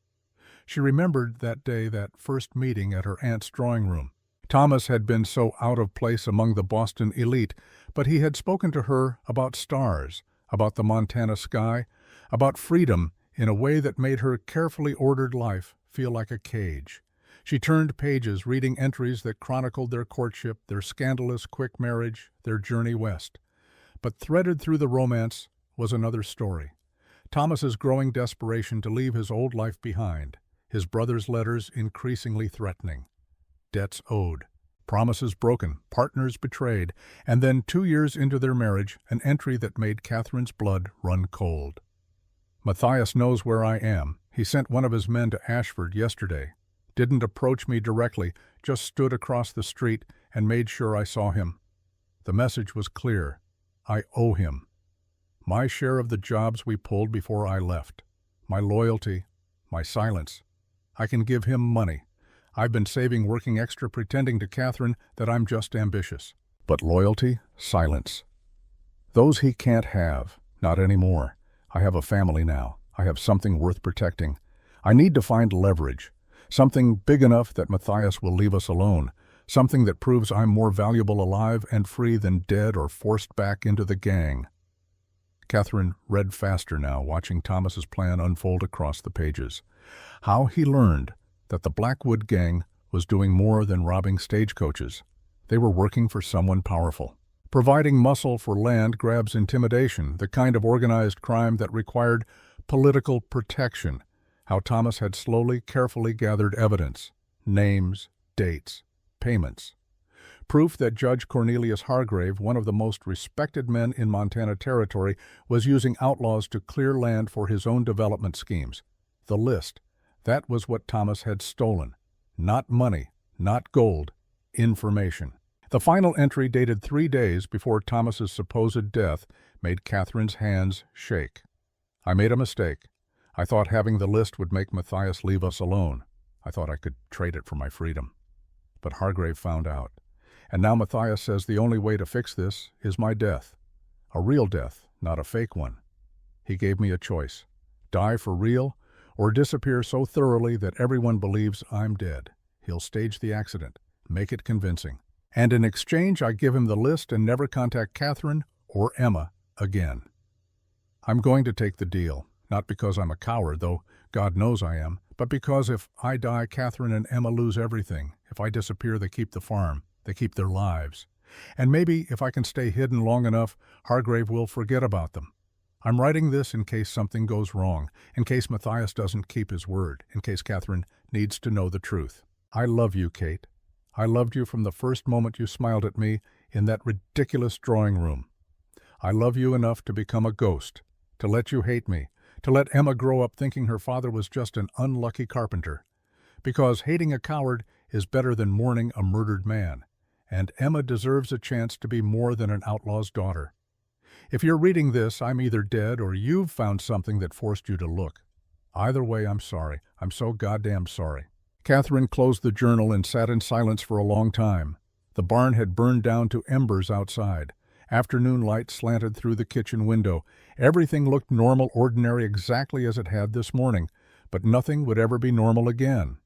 She remembered that day, that first meeting at her aunt's drawing room. Thomas had been so out of place among the Boston elite, but he had spoken to her about stars, about the Montana sky, about freedom in a way that made her carefully ordered life feel like a cage. She turned pages, reading entries that chronicled their courtship, their scandalous quick marriage, their journey west. But threaded through the romance was another story. Thomas's growing desperation to leave his old life behind, his brother's letters increasingly threatening. Debts owed, promises broken, partners betrayed, and then 2 years into their marriage, an entry that made Catherine's blood run cold. "Matthias knows where I am. He sent one of his men to Ashford yesterday. didn't approach me directly, just stood across the street and made sure I saw him. The message was clear. I owe him. My share of the jobs we pulled before I left. My loyalty. My silence. I can give him money. I've been saving working extra pretending to Catherine that I'm just ambitious. But loyalty, silence. Those he can't have. Not anymore. I have a family now. I have something worth protecting. I need to find leverage. Something big enough that Matthias will leave us alone. Something that proves I'm more valuable alive and free than dead or forced back into the gang. Catherine read faster now, watching Thomas's plan unfold across the pages. How he learned that the Blackwood gang was doing more than robbing stagecoaches. They were working for someone powerful. Providing muscle for land grabs intimidation, the kind of organized crime that required political protection. How Thomas had slowly, carefully gathered evidence, names, dates, payments. Proof that Judge Cornelius Hargrave, one of the most respected men in Montana Territory, was using outlaws to clear land for his own development schemes. The list. That was what Thomas had stolen. Not money, not gold, information. The final entry, dated 3 days before Thomas's supposed death, made Catherine's hands shake. I made a mistake. I thought having the list would make Matthias leave us alone. I thought I could trade it for my freedom. But Hargrave found out. And now Matthias says the only way to fix this is my death. A real death, not a fake one. He gave me a choice. Die for real, or disappear so thoroughly that everyone believes I'm dead. He'll stage the accident, make it convincing. And in exchange, I give him the list and never contact Catherine or Emma again. I'm going to take the deal, not because I'm a coward, though God knows I am, but because if I die, Catherine and Emma lose everything. If I disappear, they keep the farm. They keep their lives. And maybe if I can stay hidden long enough, Hargrave will forget about them. I'm writing this in case something goes wrong, in case Matthias doesn't keep his word, in case Catherine needs to know the truth. I love you, Kate. I loved you from the first moment you smiled at me in that ridiculous drawing room. I love you enough to become a ghost, to let you hate me, to let Emma grow up thinking her father was just an unlucky carpenter. Because hating a coward is better than mourning a murdered man, and Emma deserves a chance to be more than an outlaw's daughter. If you're reading this, I'm either dead or you've found something that forced you to look. Either way, I'm sorry. I'm so goddamn sorry. Catherine closed the journal and sat in silence for a long time. The barn had burned down to embers outside. Afternoon light slanted through the kitchen window. Everything looked normal, ordinary, exactly as it had this morning, but nothing would ever be normal again.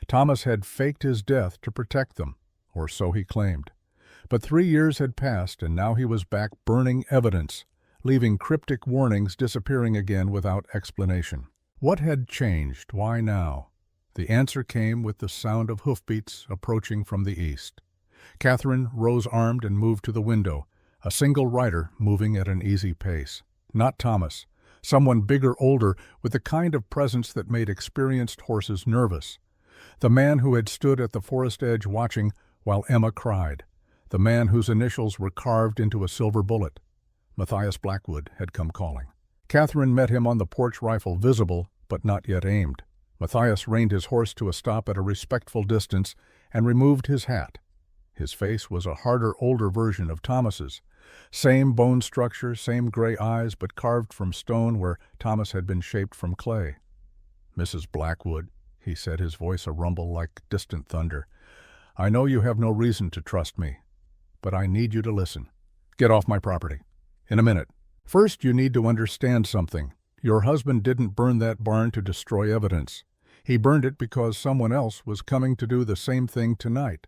Thomas had faked his death to protect them, or so he claimed. But 3 years had passed, and now he was back burning evidence, leaving cryptic warnings, disappearing again without explanation. What had changed? Why now? The answer came with the sound of hoofbeats approaching from the east. Catherine rose armed and moved to the window, a single rider moving at an easy pace. Not Thomas, someone bigger, older, with the kind of presence that made experienced horses nervous. The man who had stood at the forest edge watching while Emma cried. The man whose initials were carved into a silver bullet. Matthias Blackwood had come calling. Catherine met him on the porch, rifle visible but not yet aimed. Matthias reined his horse to a stop at a respectful distance and removed his hat. His face was a harder, older version of Thomas's. Same bone structure, same gray eyes, but carved from stone where Thomas had been shaped from clay. "Mrs. Blackwood," he said, his voice a rumble like distant thunder, "I know you have no reason to trust me, but I need you to listen. Get off my property. In a minute. First, you need to understand something. Your husband didn't burn that barn to destroy evidence. He burned it because someone else was coming to do the same thing tonight.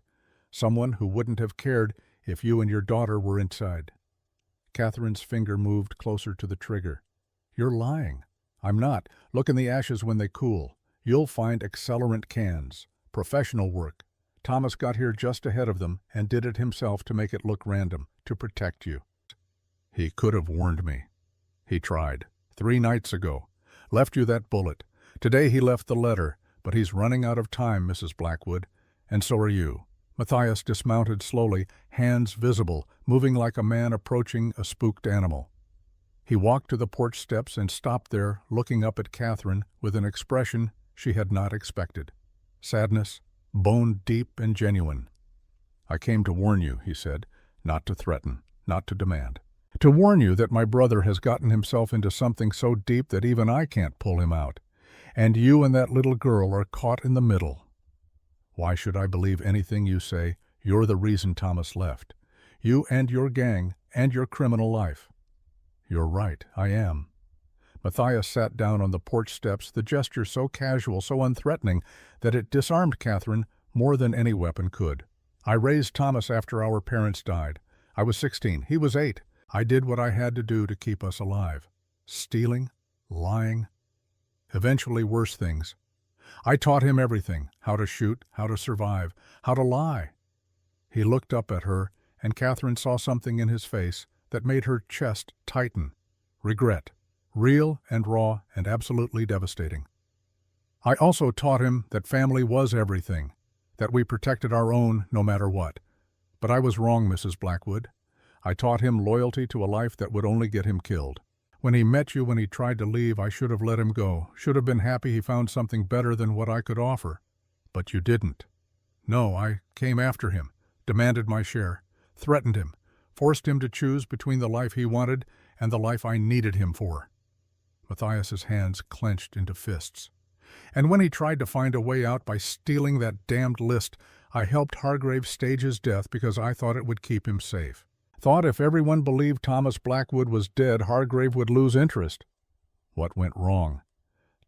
Someone who wouldn't have cared if you and your daughter were inside." Catherine's finger moved closer to the trigger. "You're lying." "I'm not. Look in the ashes when they cool. You'll find accelerant cans. Professional work. Thomas got here just ahead of them and did it himself to make it look random, to protect you. He could have warned me. He tried. 3 nights ago. Left you that bullet. Today he left the letter, but he's running out of time, Mrs. Blackwood, and so are you." Matthias dismounted slowly, hands visible, moving like a man approaching a spooked animal. He walked to the porch steps and stopped there, looking up at Catherine with an expression she had not expected. sadness, bone deep and genuine. "I came to warn you," he said, "not to threaten, not to demand. To warn you that my brother has gotten himself into something so deep that even I can't pull him out. And you and that little girl are caught in the middle. Why should I believe anything you say? You're the reason Thomas left. You and your gang and your criminal life." "You're right, I am." Matthias sat down on the porch steps, the gesture so casual, so unthreatening, that it disarmed Catherine more than any weapon could. "I raised Thomas after our parents died. I was 16, he was 8. I did what I had to do to keep us alive. Stealing, lying, eventually worse things. I taught him everything, how to shoot, how to survive, how to lie." He looked up at her, and Catherine saw something in his face that made her chest tighten. Regret, real and raw and absolutely devastating. "I also taught him that family was everything, that we protected our own no matter what. But I was wrong, Mrs. Blackwood. I taught him loyalty to a life that would only get him killed. When he met you, when he tried to leave, I should have let him go, should have been happy he found something better than what I could offer. But you didn't. No, I came after him, demanded my share, threatened him, forced him to choose between the life he wanted and the life I needed him for." Matthias's hands clenched into fists. "And when he tried to find a way out by stealing that damned list, I helped Hargrave stage his death because I thought it would keep him safe. Thought if everyone believed Thomas Blackwood was dead, Hargrave would lose interest. What went wrong?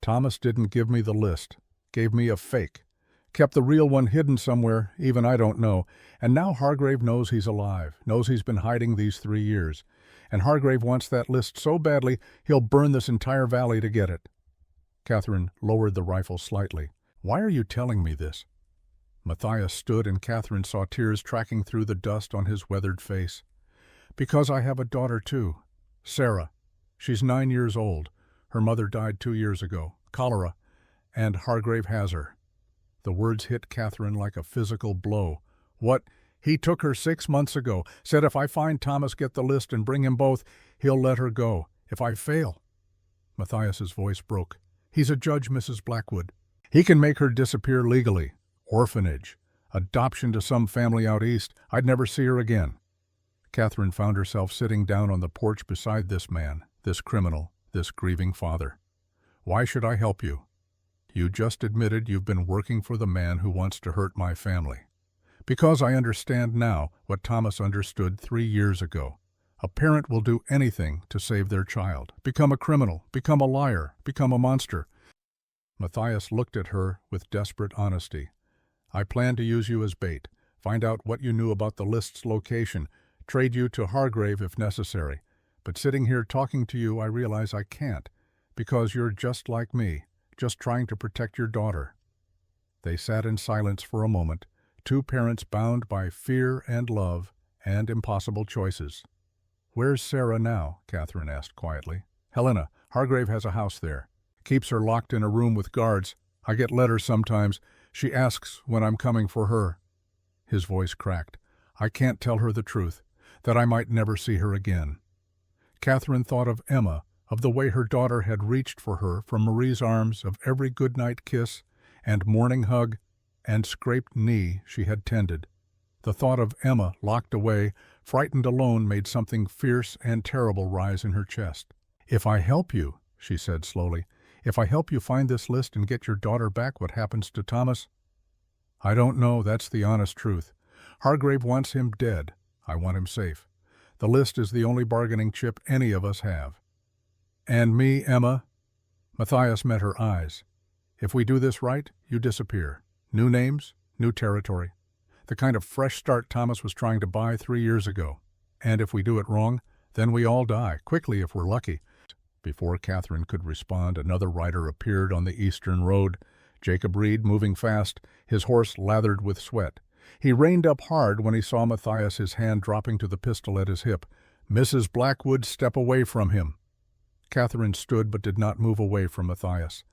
Thomas didn't give me the list, gave me a fake, kept the real one hidden somewhere, even I don't know, and now Hargrave knows he's alive, knows he's been hiding these 3 years, and Hargrave wants that list so badly he'll burn this entire valley to get it." Catherine lowered the rifle slightly. "Why are you telling me this?" Matthias stood, and Catherine saw tears tracking through the dust on his weathered face. "Because I have a daughter too, Sarah. She's 9 years old. Her mother died 2 years ago, cholera, and Hargrave has her." The words hit Catherine like a physical blow. "What? He took her 6 months ago, said if I find Thomas, get the list and bring him both, he'll let her go. If I fail—" Matthias's voice broke. "He's a judge, Mrs. Blackwood. He can make her disappear legally. Orphanage. Adoption to some family out east. I'd never see her again." Catherine found herself sitting down on the porch beside this man, this criminal, this grieving father. "Why should I help you? You just admitted you've been working for the man who wants to hurt my family. Because I understand now what Thomas understood 3 years ago. A parent will do anything to save their child, become a criminal, become a liar, become a monster." Matthias looked at her with desperate honesty. "I plan to use you as bait, find out what you knew about the list's location, trade you to Hargrave if necessary. But sitting here talking to you, I realize I can't, because you're just like me, just trying to protect your daughter." They sat in silence for a moment, two parents bound by fear and love and impossible choices. "Where's Sarah now?" Catherine asked quietly. "Helena. Hargrave has a house there. Keeps her locked in a room with guards. I get letters sometimes. She asks when I'm coming for her." His voice cracked. "I can't tell her the truth, that I might never see her again." Catherine thought of Emma, of the way her daughter had reached for her from Marie's arms, of every goodnight kiss and morning hug and scraped knee she had tended. The thought of Emma locked away, frightened alone, made something fierce and terrible rise in her chest. "If I help you," she said slowly, "if I help you find this list and get your daughter back, what happens to Thomas?" "I don't know, that's the honest truth. Hargrave wants him dead. I want him safe. The list is the only bargaining chip any of us have." "And me, Emma?" Matthias met her eyes. "If we do this right, you disappear. New names, new territory. The kind of fresh start Thomas was trying to buy 3 years ago. And if we do it wrong, then we all die, quickly if we're lucky." Before Catherine could respond, another rider appeared on the eastern road. Jacob Reed, moving fast, his horse lathered with sweat. He reined up hard when he saw Matthias, his hand dropping to the pistol at his hip. "Mrs. Blackwood, step away from him." Catherine stood but did not move away from Matthias.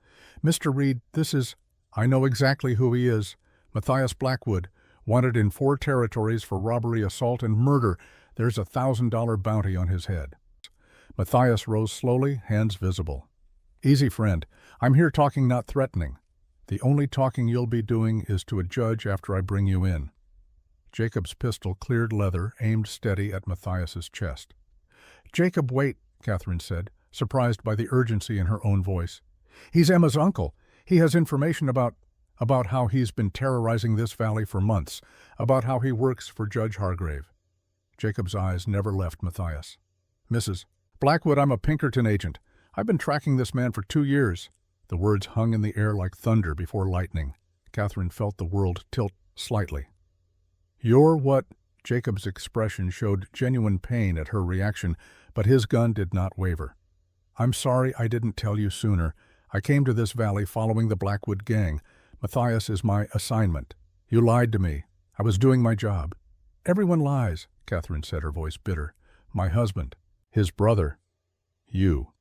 "Mr. Reed, this is—" "I know exactly who he is. Matthias Blackwood, wanted in 4 territories for robbery, assault, and murder. There's a $1,000 bounty on his head." Matthias rose slowly, hands visible. "Easy, friend. I'm here talking, not threatening. The only talking you'll be doing is to a judge after I bring you in." Jacob's pistol cleared leather, aimed steady at Matthias's chest. "Jacob, wait," Catherine said, surprised by the urgency in her own voice. "He's Emma's uncle. He has information about how he's been terrorizing this valley for months, about how he works for Judge Hargrave." Jacob's eyes never left Matthias. "Mrs. Blackwood, I'm a Pinkerton agent. I've been tracking this man for 2 years." The words hung in the air like thunder before lightning. Catherine felt the world tilt slightly. "You're what?" Jacob's expression showed genuine pain at her reaction, but his gun did not waver. "I'm sorry I didn't tell you sooner. I came to this valley following the Blackwood gang. Matthias is my assignment. You lied to me. I was doing my job." "Everyone lies," Catherine said, her voice bitter. "My husband, his brother, you.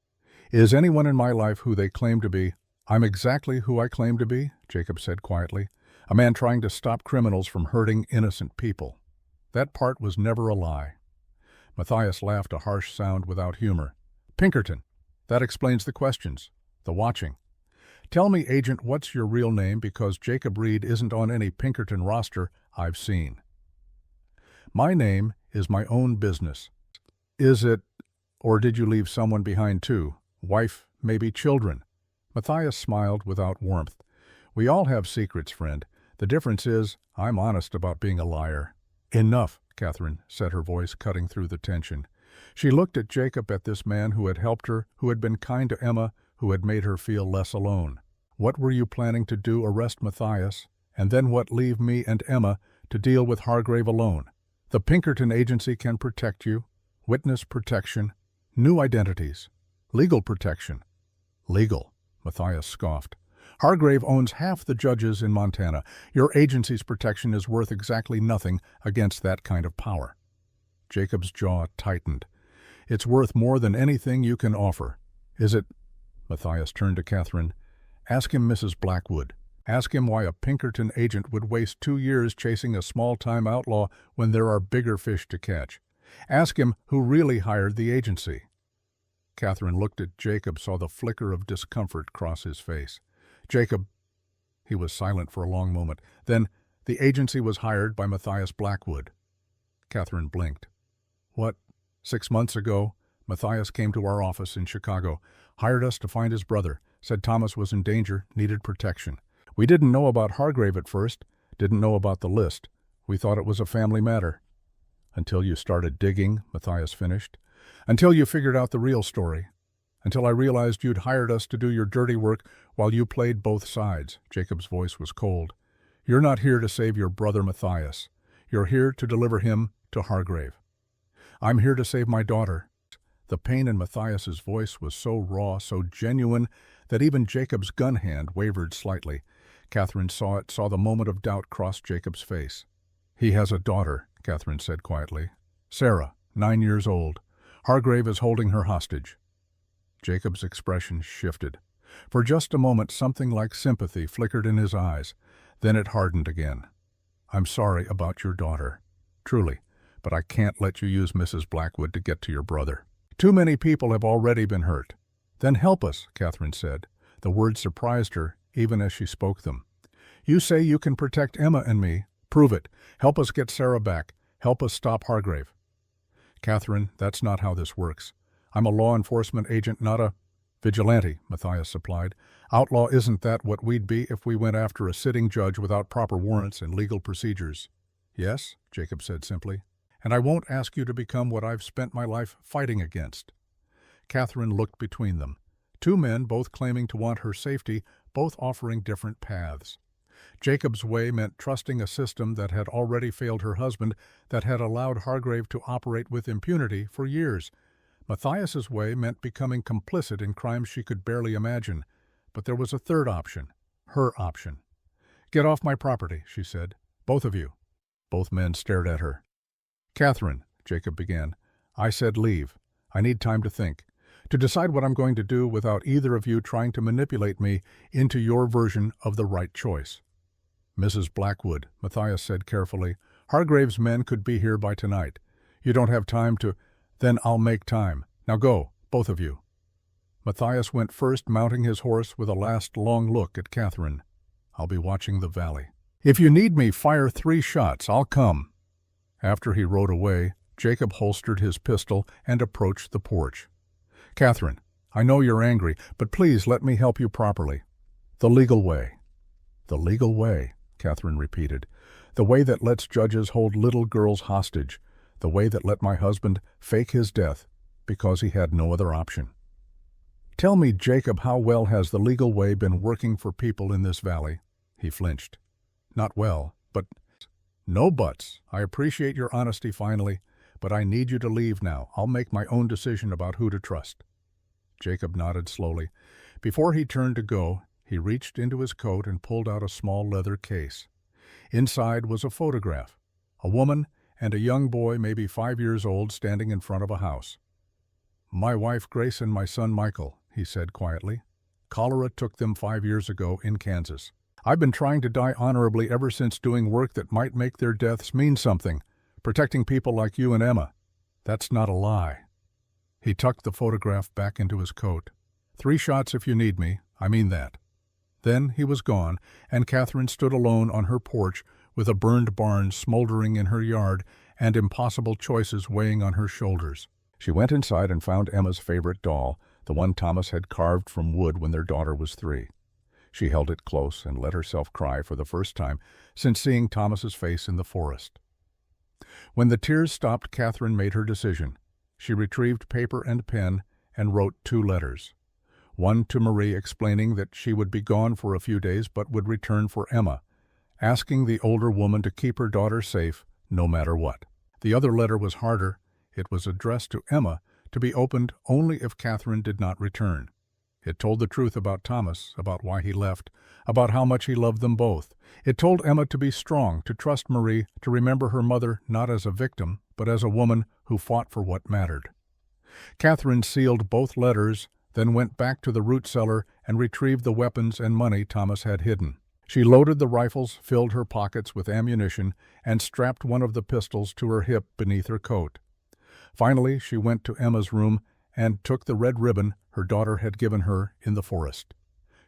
Is anyone in my life who they claim to be?" "I'm exactly who I claim to be," Jacob said quietly. "A man trying to stop criminals from hurting innocent people." That part was never a lie. Matthias laughed, a harsh sound without humor. "Pinkerton. That explains the questions, the watching. Tell me, Agent, what's your real name, because Jacob Reed isn't on any Pinkerton roster I've seen." "My name is my own business." "Is it? Or did you leave someone behind too? Wife, maybe children?" Matthias smiled without warmth. "We all have secrets, friend. The difference is, I'm honest about being a liar." "Enough," Catherine said, her voice cutting through the tension. She looked at Jacob, at this man who had helped her, who had been kind to Emma, who had made her feel less alone. "What were you planning to do? Arrest Matthias? And then what? Leave me and Emma to deal with Hargrave alone? The Pinkerton agency can protect you. Witness protection. New identities. Legal protection." "Legal," Matthias scoffed. "Hargrave owns half the judges in Montana. Your agency's protection is worth exactly nothing against that kind of power." Jacob's jaw tightened. "It's worth more than anything you can offer. Is it?" Matthias turned to Catherine. "Ask him, Mrs. Blackwood. Ask him why a Pinkerton agent would waste 2 years chasing a small-time outlaw when there are bigger fish to catch. Ask him who really hired the agency." Catherine looked at Jacob, saw the flicker of discomfort cross his face. "Jacob." He was silent for a long moment. "Then the agency was hired by Matthias Blackwood." Catherine blinked. "What? 6 months ago, Matthias came to our office in Chicago, hired us to find his brother, said Thomas was in danger, needed protection. We didn't know about Hargrave at first, didn't know about the list. We thought it was a family matter." "Until you started digging," Matthias finished. "Until you figured out the real story. Until I realized you'd hired us to do your dirty work while you played both sides." Jacob's voice was cold. "You're not here to save your brother Matthias. You're here to deliver him to Hargrave." "I'm here to save my daughter." The pain in Matthias's voice was so raw, so genuine, that even Jacob's gun hand wavered slightly. Catherine saw it, saw the moment of doubt cross Jacob's face. "He has a daughter," Catherine said quietly. "Sarah, 9 years old. Hargrave is holding her hostage." Jacob's expression shifted. For just a moment, something like sympathy flickered in his eyes. Then it hardened again. "I'm sorry about your daughter. Truly. But I can't let you use Mrs. Blackwood to get to your brother. Too many people have already been hurt." "Then help us," Catherine said. The words surprised her, even as she spoke them. "You say you can protect Emma and me. Prove it. Help us get Sarah back. Help us stop Hargrave." "Catherine, that's not how this works. I'm a law enforcement agent, not a—" "Vigilante," Matthias supplied. "Outlaw, isn't that what we'd be if we went after a sitting judge without proper warrants and legal procedures?" "Yes," Jacob said simply. "And I won't ask you to become what I've spent my life fighting against." Catherine looked between them. 2 men, both claiming to want her safety, both offering different paths. Jacob's way meant trusting a system that had already failed her husband, that had allowed Hargrave to operate with impunity for years. Matthias's way meant becoming complicit in crimes she could barely imagine. But there was a third option, her option. "Get off my property," she said. "Both of you." Both men stared at her. "Catherine," Jacob began, "I said leave. I need time to think, to decide what I'm going to do without either of you trying to manipulate me into your version of the right choice." "Mrs. Blackwood," Matthias said carefully, "Hargrave's men could be here by tonight. You don't have time to—" "Then I'll make time. Now go, both of you." Matthias went first, mounting his horse with a last long look at Catherine. I'll be watching the valley. If you need me, fire 3 shots. I'll come." After he rode away, Jacob holstered his pistol and approached the porch. "Catherine, I know you're angry, but please let me help you properly. The legal way." "The legal way," Catherine repeated. "The way that lets judges hold little girls hostage. The way that let my husband fake his death because he had no other option." "Tell me, Jacob, how well has the legal way been working for people in this valley?" He flinched. "Not well, but—" "No buts. I appreciate your honesty finally, but I need you to leave now. I'll make my own decision about who to trust." Jacob nodded slowly. Before he turned to go, he reached into his coat and pulled out a small leather case. Inside was a photograph, a woman and a young boy, maybe 5 years old, standing in front of a house. "My wife Grace and my son Michael," he said quietly. "Cholera took them 5 years ago in Kansas. I've been trying to die honorably ever since, doing work that might make their deaths mean something, protecting people like you and Emma. That's not a lie." He tucked the photograph back into his coat. "3 shots if you need me, I mean that." Then he was gone, and Catherine stood alone on her porch with a burned barn smoldering in her yard and impossible choices weighing on her shoulders. She went inside and found Emma's favorite doll, the one Thomas had carved from wood when their daughter was 3. She held it close and let herself cry for the first time since seeing Thomas's face in the forest. When the tears stopped, Catherine made her decision. She retrieved paper and pen and wrote 2 letters. One to Marie explaining that she would be gone for a few days but would return for Emma, asking the older woman to keep her daughter safe no matter what. The other letter was harder. It was addressed to Emma, to be opened only if Catherine did not return. It told the truth about Thomas, about why he left, about how much he loved them both. It told Emma to be strong, to trust Marie, to remember her mother not as a victim, but as a woman who fought for what mattered. Catherine sealed both letters, then went back to the root cellar and retrieved the weapons and money Thomas had hidden. She loaded the rifles, filled her pockets with ammunition, and strapped one of the pistols to her hip beneath her coat. Finally, she went to Emma's room and took the red ribbon her daughter had given her in the forest.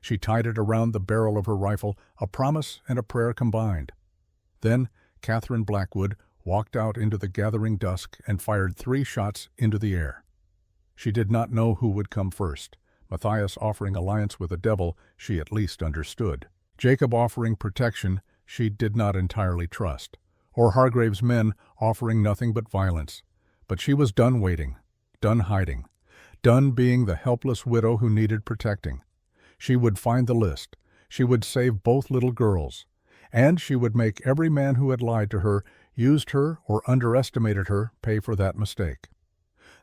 She tied it around the barrel of her rifle, a promise and a prayer combined. Then Catherine Blackwood walked out into the gathering dusk and fired 3 shots into the air. She did not know who would come first. Matthias offering alliance with the devil, she at least understood. Jacob offering protection, she did not entirely trust. Or Hargrave's men offering nothing but violence. But she was done waiting, done hiding, done being the helpless widow who needed protecting. She would find the list. She would save both little girls. And she would make every man who had lied to her, used her, or underestimated her pay for that mistake.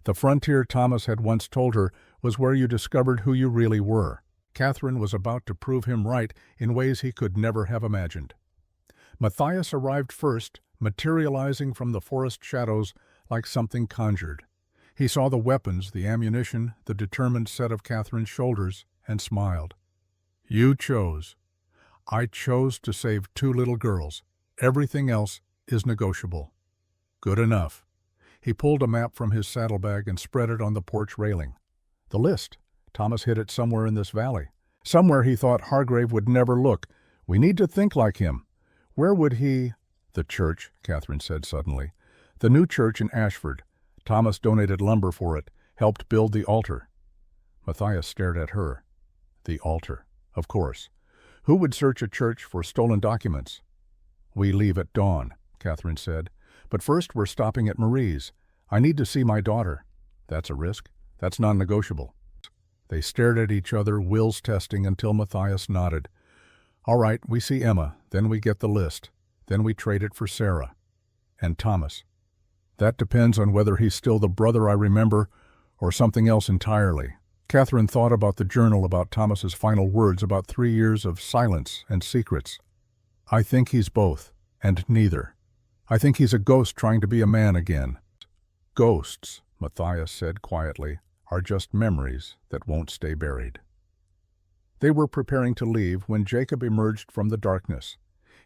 The frontier, Thomas had once told her, was where you discovered who you really were. Catherine was about to prove him right in ways he could never have imagined. Matthias arrived first, materializing from the forest shadows like something conjured. He saw the weapons, the ammunition, the determined set of Catherine's shoulders, and smiled. "You chose. I chose to save 2 little girls. Everything else is negotiable." "Good enough." He pulled a map from his saddlebag and spread it on the porch railing. The list. Thomas hid it somewhere in this valley. Somewhere he thought Hargrave would never look. We need to think like him. Where would he— "The church," Catherine said suddenly. "The new church in Ashford. Thomas donated lumber for it, helped build the altar." Matthias stared at her. The altar. Of course. Who would search a church for stolen documents? "We leave at dawn," Catherine said. "But first we're stopping at Marie's. I need to see my daughter." "That's a risk. That's non-negotiable." They stared at each other, wills testing, until Matthias nodded. "All right, we see Emma, then we get the list. Then we trade it for Sarah. And Thomas. That depends on whether he's still the brother I remember or something else entirely." Catherine thought about the journal, about Thomas's final words, about 3 years of silence and secrets. "I think he's both, and neither. I think he's a ghost trying to be a man again." "Ghosts," Matthias said quietly, "are just memories that won't stay buried." They were preparing to leave when Jacob emerged from the darkness,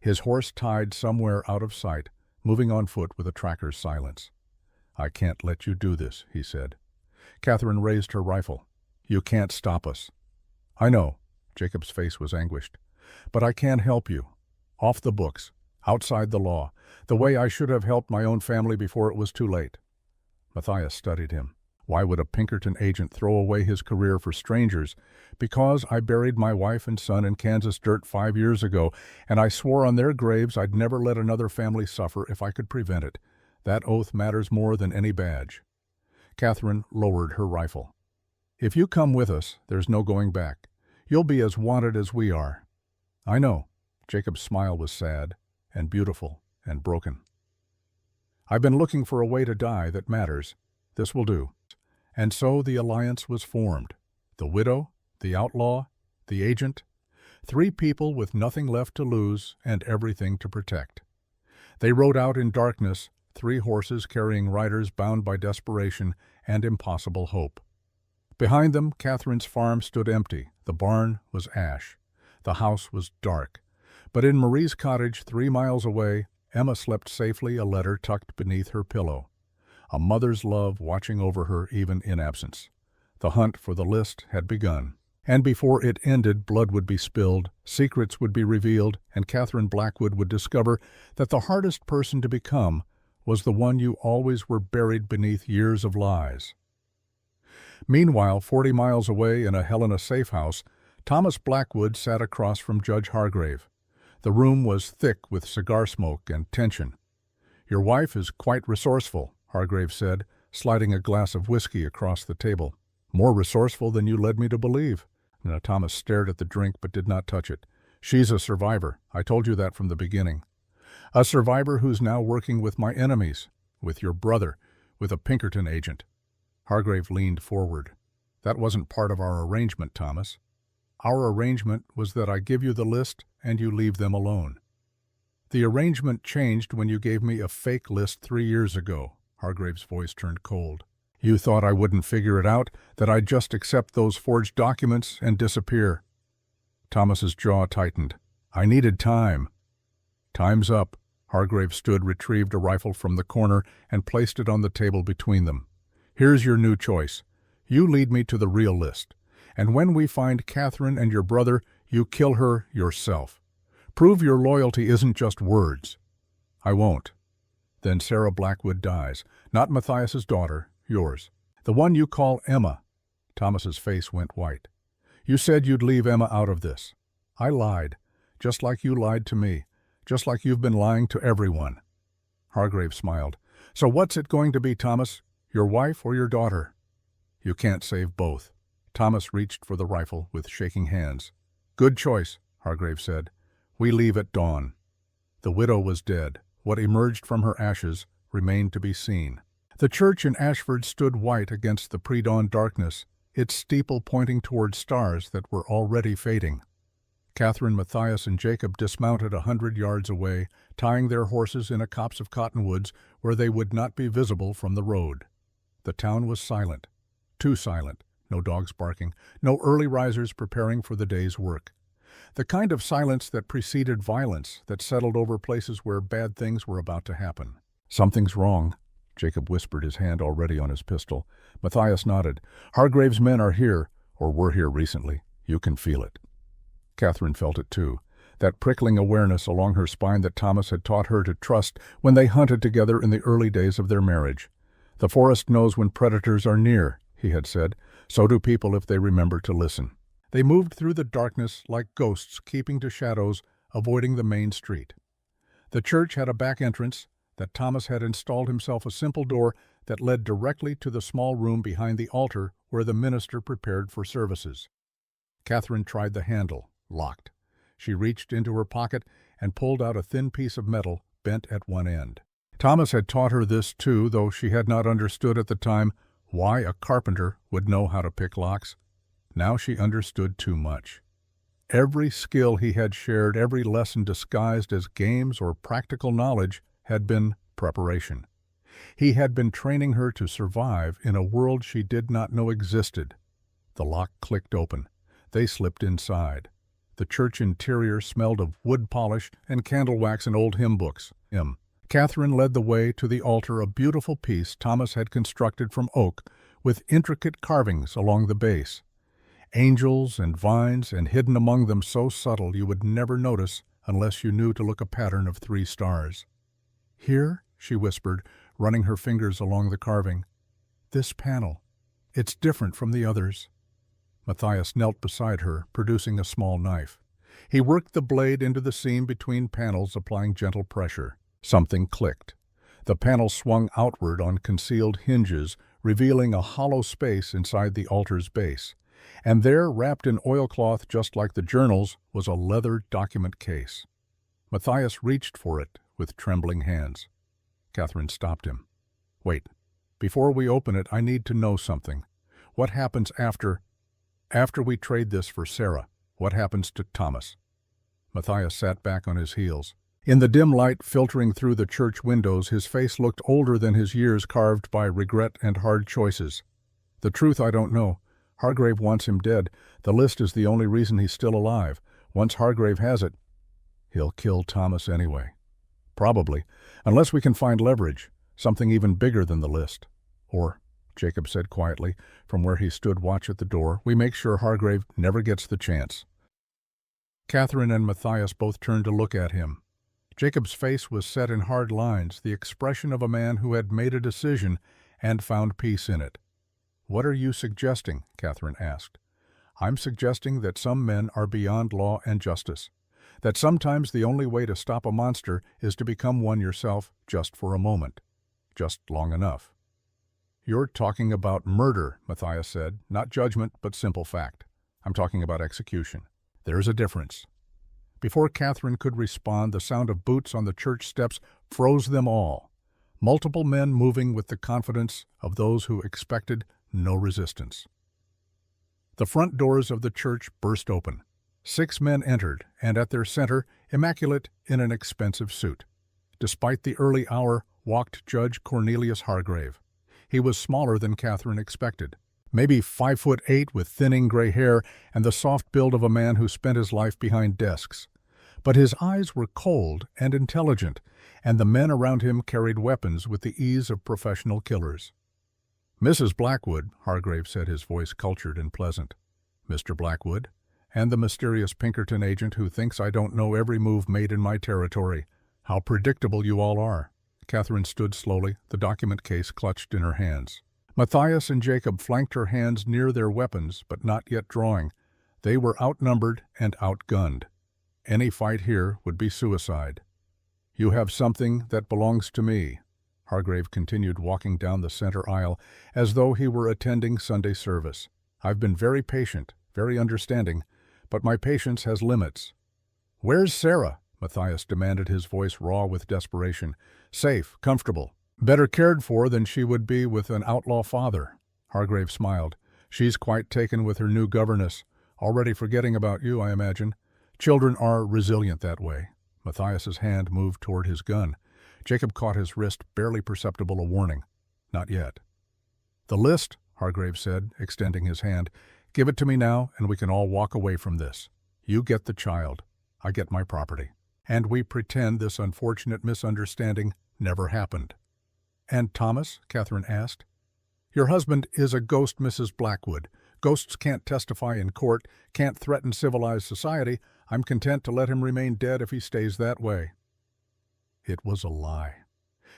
his horse tied somewhere out of sight, moving on foot with a tracker's silence. "I can't let you do this," he said. Catherine raised her rifle. "You can't stop us." "I know." Jacob's face was anguished. But I can help you. Off the books, outside the law, the way I should have helped my own family before it was too late." Matthias studied him. "Why would a Pinkerton agent throw away his career for strangers? Because I buried my wife and son in Kansas dirt 5 years ago, and I swore on their graves I'd never let another family suffer if I could prevent it. That oath matters more than any badge." Catherine lowered her rifle. "If you come with us, there's no going back. You'll be as wanted as we are." "I know." Jacob's smile was sad and beautiful and broken. "I've been looking for a way to die that matters. This will do." And so the alliance was formed. The widow, the outlaw, the agent, 3 people with nothing left to lose and everything to protect. They rode out in darkness, 3 horses carrying riders bound by desperation and impossible hope. Behind them, Catherine's farm stood empty. The barn was ash. The house was dark. But in Marie's cottage, 3 miles away, Emma slept safely, a letter tucked beneath her pillow. A mother's love watching over her even in absence. The hunt for the list had begun. And before it ended, blood would be spilled, secrets would be revealed, and Catherine Blackwood would discover that the hardest person to become was the one you always were buried beneath years of lies. Meanwhile, 40 miles away in a Helena safe house, Thomas Blackwood sat across from Judge Hargrave. The room was thick with cigar smoke and tension. "Your wife is quite resourceful," Hargrave said, sliding a glass of whiskey across the table. "More resourceful than you led me to believe." Thomas stared at the drink but did not touch it. "She's a survivor. I told you that from the beginning. A survivor who's now working with my enemies, with your brother, with a Pinkerton agent." Hargrave leaned forward. "That wasn't part of our arrangement, Thomas. Our arrangement was that I give you the list and you leave them alone." "The arrangement changed when you gave me a fake list 3 years ago." Hargrave's voice turned cold. "You thought I wouldn't figure it out, that I'd just accept those forged documents and disappear." Thomas's jaw tightened. "I needed time." "Time's up." Hargrave stood, retrieved a rifle from the corner, and placed it on the table between them. "Here's your new choice. You lead me to the real list. And when we find Catherine and your brother, you kill her yourself. Prove your loyalty isn't just words." "I won't." "Then Sarah Blackwood dies. Not Matthias's daughter, yours. The one you call Emma." Thomas's face went white. "You said you'd leave Emma out of this." "I lied, just like you lied to me, just like you've been lying to everyone." Hargrave smiled. "So what's it going to be, Thomas? Your wife or your daughter?" "You can't save both." Thomas reached for the rifle with shaking hands. "Good choice," Hargrave said. "We leave at dawn." The widow was dead. What emerged from her ashes remained to be seen. The church in Ashford stood white against the pre-dawn darkness, its steeple pointing toward stars that were already fading. Catherine, Matthias, and Jacob dismounted 100 yards away, tying their horses in a copse of cottonwoods where they would not be visible from the road. The town was silent. Too silent. No dogs barking. No early risers preparing for the day's work. The kind of silence that preceded violence, that settled over places where bad things were about to happen. "Something's wrong," Jacob whispered, his hand already on his pistol. Matthias nodded. "Hargrave's men are here, or were here recently. You can feel it." Catherine felt it too, that prickling awareness along her spine that Thomas had taught her to trust when they hunted together in the early days of their marriage. "The forest knows when predators are near," he had said. "So do people if they remember to listen." They moved through the darkness like ghosts, keeping to shadows, avoiding the main street. The church had a back entrance that Thomas had installed himself a simple door that led directly to the small room behind the altar where the minister prepared for services. Catherine tried the handle, locked. She reached into her pocket and pulled out a thin piece of metal bent at one end. Thomas had taught her this too, though she had not understood at the time why a carpenter would know how to pick locks. Now she understood too much. Every skill he had shared, every lesson disguised as games or practical knowledge, had been preparation. He had been training her to survive in a world she did not know existed. The lock clicked open. They slipped inside. The church interior smelled of wood polish and candle wax and old hymn books. Catherine led the way to the altar, a beautiful piece Thomas had constructed from oak with intricate carvings along the base. Angels and vines, and hidden among them so subtle you would never notice unless you knew to look a pattern of 3 stars. "Here," she whispered, running her fingers along the carving. "This panel. It's different from the others." Matthias knelt beside her, producing a small knife. He worked the blade into the seam between panels, applying gentle pressure. Something clicked. The panel swung outward on concealed hinges, revealing a hollow space inside the altar's base. And there, wrapped in oilcloth just like the journals, was a leather document case. Matthias reached for it with trembling hands. Catherine stopped him. "Wait. Before we open it, I need to know something. What happens after we trade this for Sarah? What happens to Thomas?" Matthias sat back on his heels. In the dim light filtering through the church windows, his face looked older than his years carved by regret and hard choices. "The truth I don't know. Hargrave wants him dead. The list is the only reason he's still alive. Once Hargrave has it, he'll kill Thomas anyway. Probably, unless we can find leverage, something even bigger than the list. Or," Jacob said quietly, from where he stood watch at the door, "we make sure Hargrave never gets the chance." Catherine and Matthias both turned to look at him. Jacob's face was set in hard lines, the expression of a man who had made a decision and found peace in it. "What are you suggesting?" Catherine asked. "I'm suggesting that some men are beyond law and justice. That sometimes the only way to stop a monster is to become one yourself just for a moment. Just long enough." "You're talking about murder," Matthias said. "Not judgment, but simple fact. I'm talking about execution. There's a difference." Before Catherine could respond, the sound of boots on the church steps froze them all. Multiple men moving with the confidence of those who expected no resistance. The front doors of the church burst open. 6 men entered, and at their center, immaculate in an expensive suit. Despite the early hour, walked Judge Cornelius Hargrave. He was smaller than Catherine expected. Maybe 5'8" with thinning gray hair and the soft build of a man who spent his life behind desks. But his eyes were cold and intelligent, and the men around him carried weapons with the ease of professional killers. "Mrs. Blackwood," Hargrave said, his voice cultured and pleasant. "Mr. Blackwood, and the mysterious Pinkerton agent who thinks I don't know every move made in my territory. How predictable you all are." Catherine stood slowly, the document case clutched in her hands. Matthias and Jacob flanked her hands near their weapons, but not yet drawing. They were outnumbered and outgunned. Any fight here would be suicide. "You have something that belongs to me," Hargrave continued, walking down the center aisle as though he were attending Sunday service. "I've been very patient, very understanding, but my patience has limits." "Where's Sarah?" Matthias demanded, his voice raw with desperation. "Safe, comfortable. Better cared for than she would be with an outlaw father." Hargrave smiled. "She's quite taken with her new governess. Already forgetting about you, I imagine. Children are resilient that way." Matthias's hand moved toward his gun. Jacob caught his wrist, barely perceptible a warning. "Not yet." "The list," Hargrave said, extending his hand. "Give it to me now, and we can all walk away from this. You get the child. I get my property. And we pretend this unfortunate misunderstanding never happened." "And Thomas?" Catherine asked. "Your husband is a ghost, Mrs. Blackwood. Ghosts can't testify in court, can't threaten civilized society. I'm content to let him remain dead if he stays that way." It was a lie.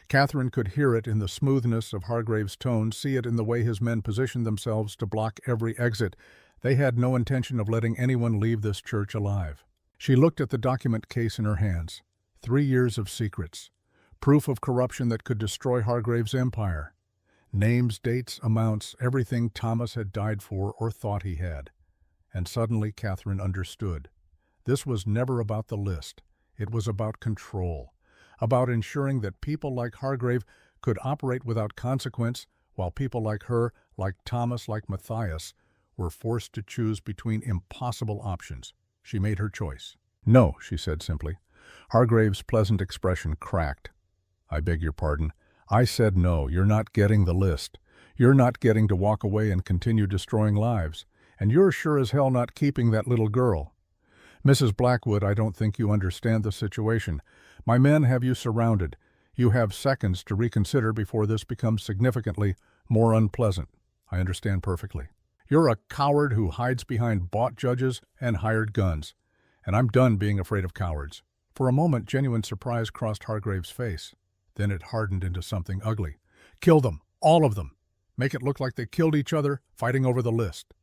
Catherine could hear it in the smoothness of Hargrave's tone, see it in the way his men positioned themselves to block every exit. They had no intention of letting anyone leave this church alive. She looked at the document case in her hands. 3 years of secrets. Proof of corruption that could destroy Hargrave's empire. Names, dates, amounts, everything Thomas had died for or thought he had. And suddenly Catherine understood. This was never about the list. It was about control. About ensuring that people like Hargrave could operate without consequence, while people like her, like Thomas, like Matthias, were forced to choose between impossible options. She made her choice. "No," she said simply. Hargrave's pleasant expression cracked. "I beg your pardon. I said no. You're not getting the list. You're not getting to walk away and continue destroying lives. And you're sure as hell not keeping that little girl. Mrs. Blackwood, I don't think you understand the situation. My men have you surrounded. You have seconds to reconsider before this becomes significantly more unpleasant. I understand perfectly. You're a coward who hides behind bought judges and hired guns. And I'm done being afraid of cowards." For a moment, genuine surprise crossed Hargrave's face. Then it hardened into something ugly. "Kill them, all of them. Make it look like they killed each other fighting over the list."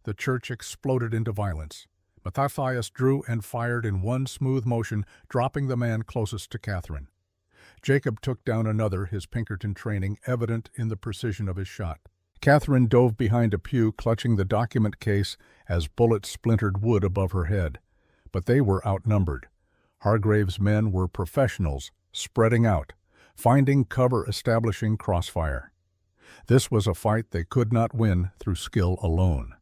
The church exploded into violence. Matthias drew and fired in one smooth motion, dropping the man closest to Catherine. Jacob took down another, his Pinkerton training evident in the precision of his shot. Catherine dove behind a pew, clutching the document case as bullets splintered wood above her head. But they were outnumbered. Hargrave's men were professionals, spreading out, finding cover, establishing crossfire. This was a fight they could not win through skill alone.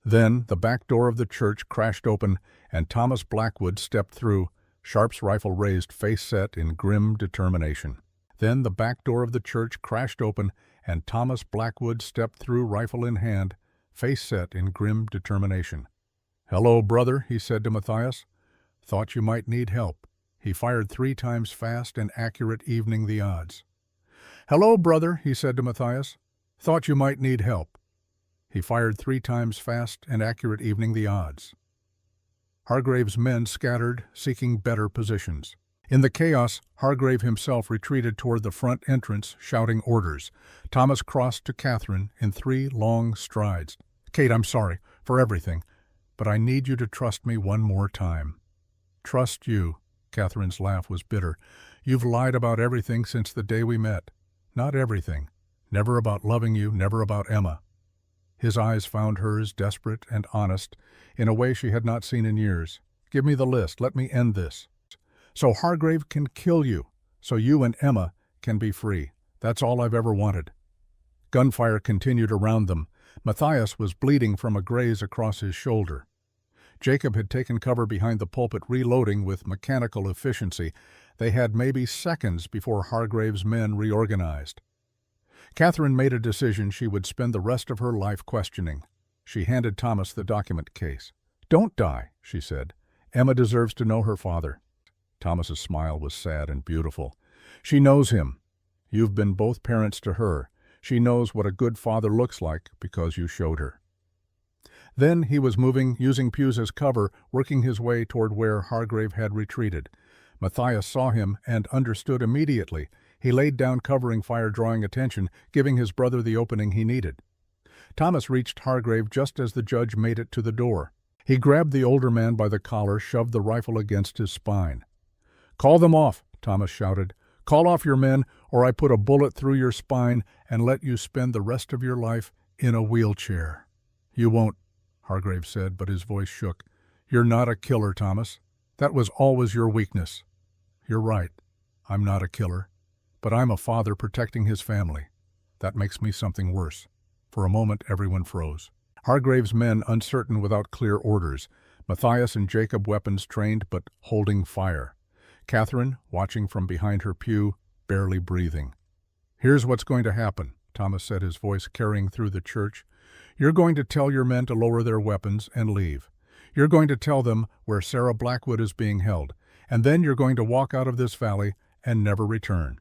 Then the back door of the church crashed open, and Thomas Blackwood stepped through, Sharp's rifle raised, face set in grim determination. Then the back door of the church crashed open, and Thomas Blackwood stepped through, rifle in hand, face set in grim determination. "Hello, brother," he said to Matthias. "Thought you might need help." He fired 3 times fast and accurate, evening the odds. "Hello, brother," he said to Matthias. "Thought you might need help." He fired 3 times fast and accurate, evening the odds. Hargrave's men scattered, seeking better positions. In the chaos, Hargrave himself retreated toward the front entrance, shouting orders. Thomas crossed to Catherine in 3 long strides. "Kate, I'm sorry for everything, but I need you to trust me one more time." "Trust you?" Catherine's laugh was bitter. "You've lied about everything since the day we met." "Not everything. Never about loving you, never about Emma." His eyes found hers, desperate and honest, in a way she had not seen in years. "Give me the list. Let me end this. So Hargrave can kill you, so you and Emma can be free. That's all I've ever wanted." Gunfire continued around them. Matthias was bleeding from a graze across his shoulder. Jacob had taken cover behind the pulpit, reloading with mechanical efficiency. They had maybe seconds before Hargrave's men reorganized. Catherine made a decision she would spend the rest of her life questioning. She handed Thomas the document case. "Don't die," she said. "Emma deserves to know her father." Thomas's smile was sad and beautiful. "She knows him. You've been both parents to her. She knows what a good father looks like because you showed her." Then he was moving, using pews as cover, working his way toward where Hargrave had retreated. Matthias saw him and understood immediately. He laid down covering fire, drawing attention, giving his brother the opening he needed. Thomas reached Hargrave just as the judge made it to the door. He grabbed the older man by the collar, shoved the rifle against his spine. "Call them off," Thomas shouted. "Call off your men, or I put a bullet through your spine and let you spend the rest of your life in a wheelchair." "You won't," Hargrave said, but his voice shook. "You're not a killer, Thomas. That was always your weakness." "You're right. I'm not a killer. But I'm a father protecting his family. That makes me something worse." For a moment, everyone froze. Hargrave's men uncertain, without clear orders. Matthias and Jacob, weapons trained but holding fire. Catherine, watching from behind her pew, barely breathing. "Here's what's going to happen," Thomas said, his voice carrying through the church. "You're going to tell your men to lower their weapons and leave. You're going to tell them where Sarah Blackwood is being held, and then you're going to walk out of this valley and never return.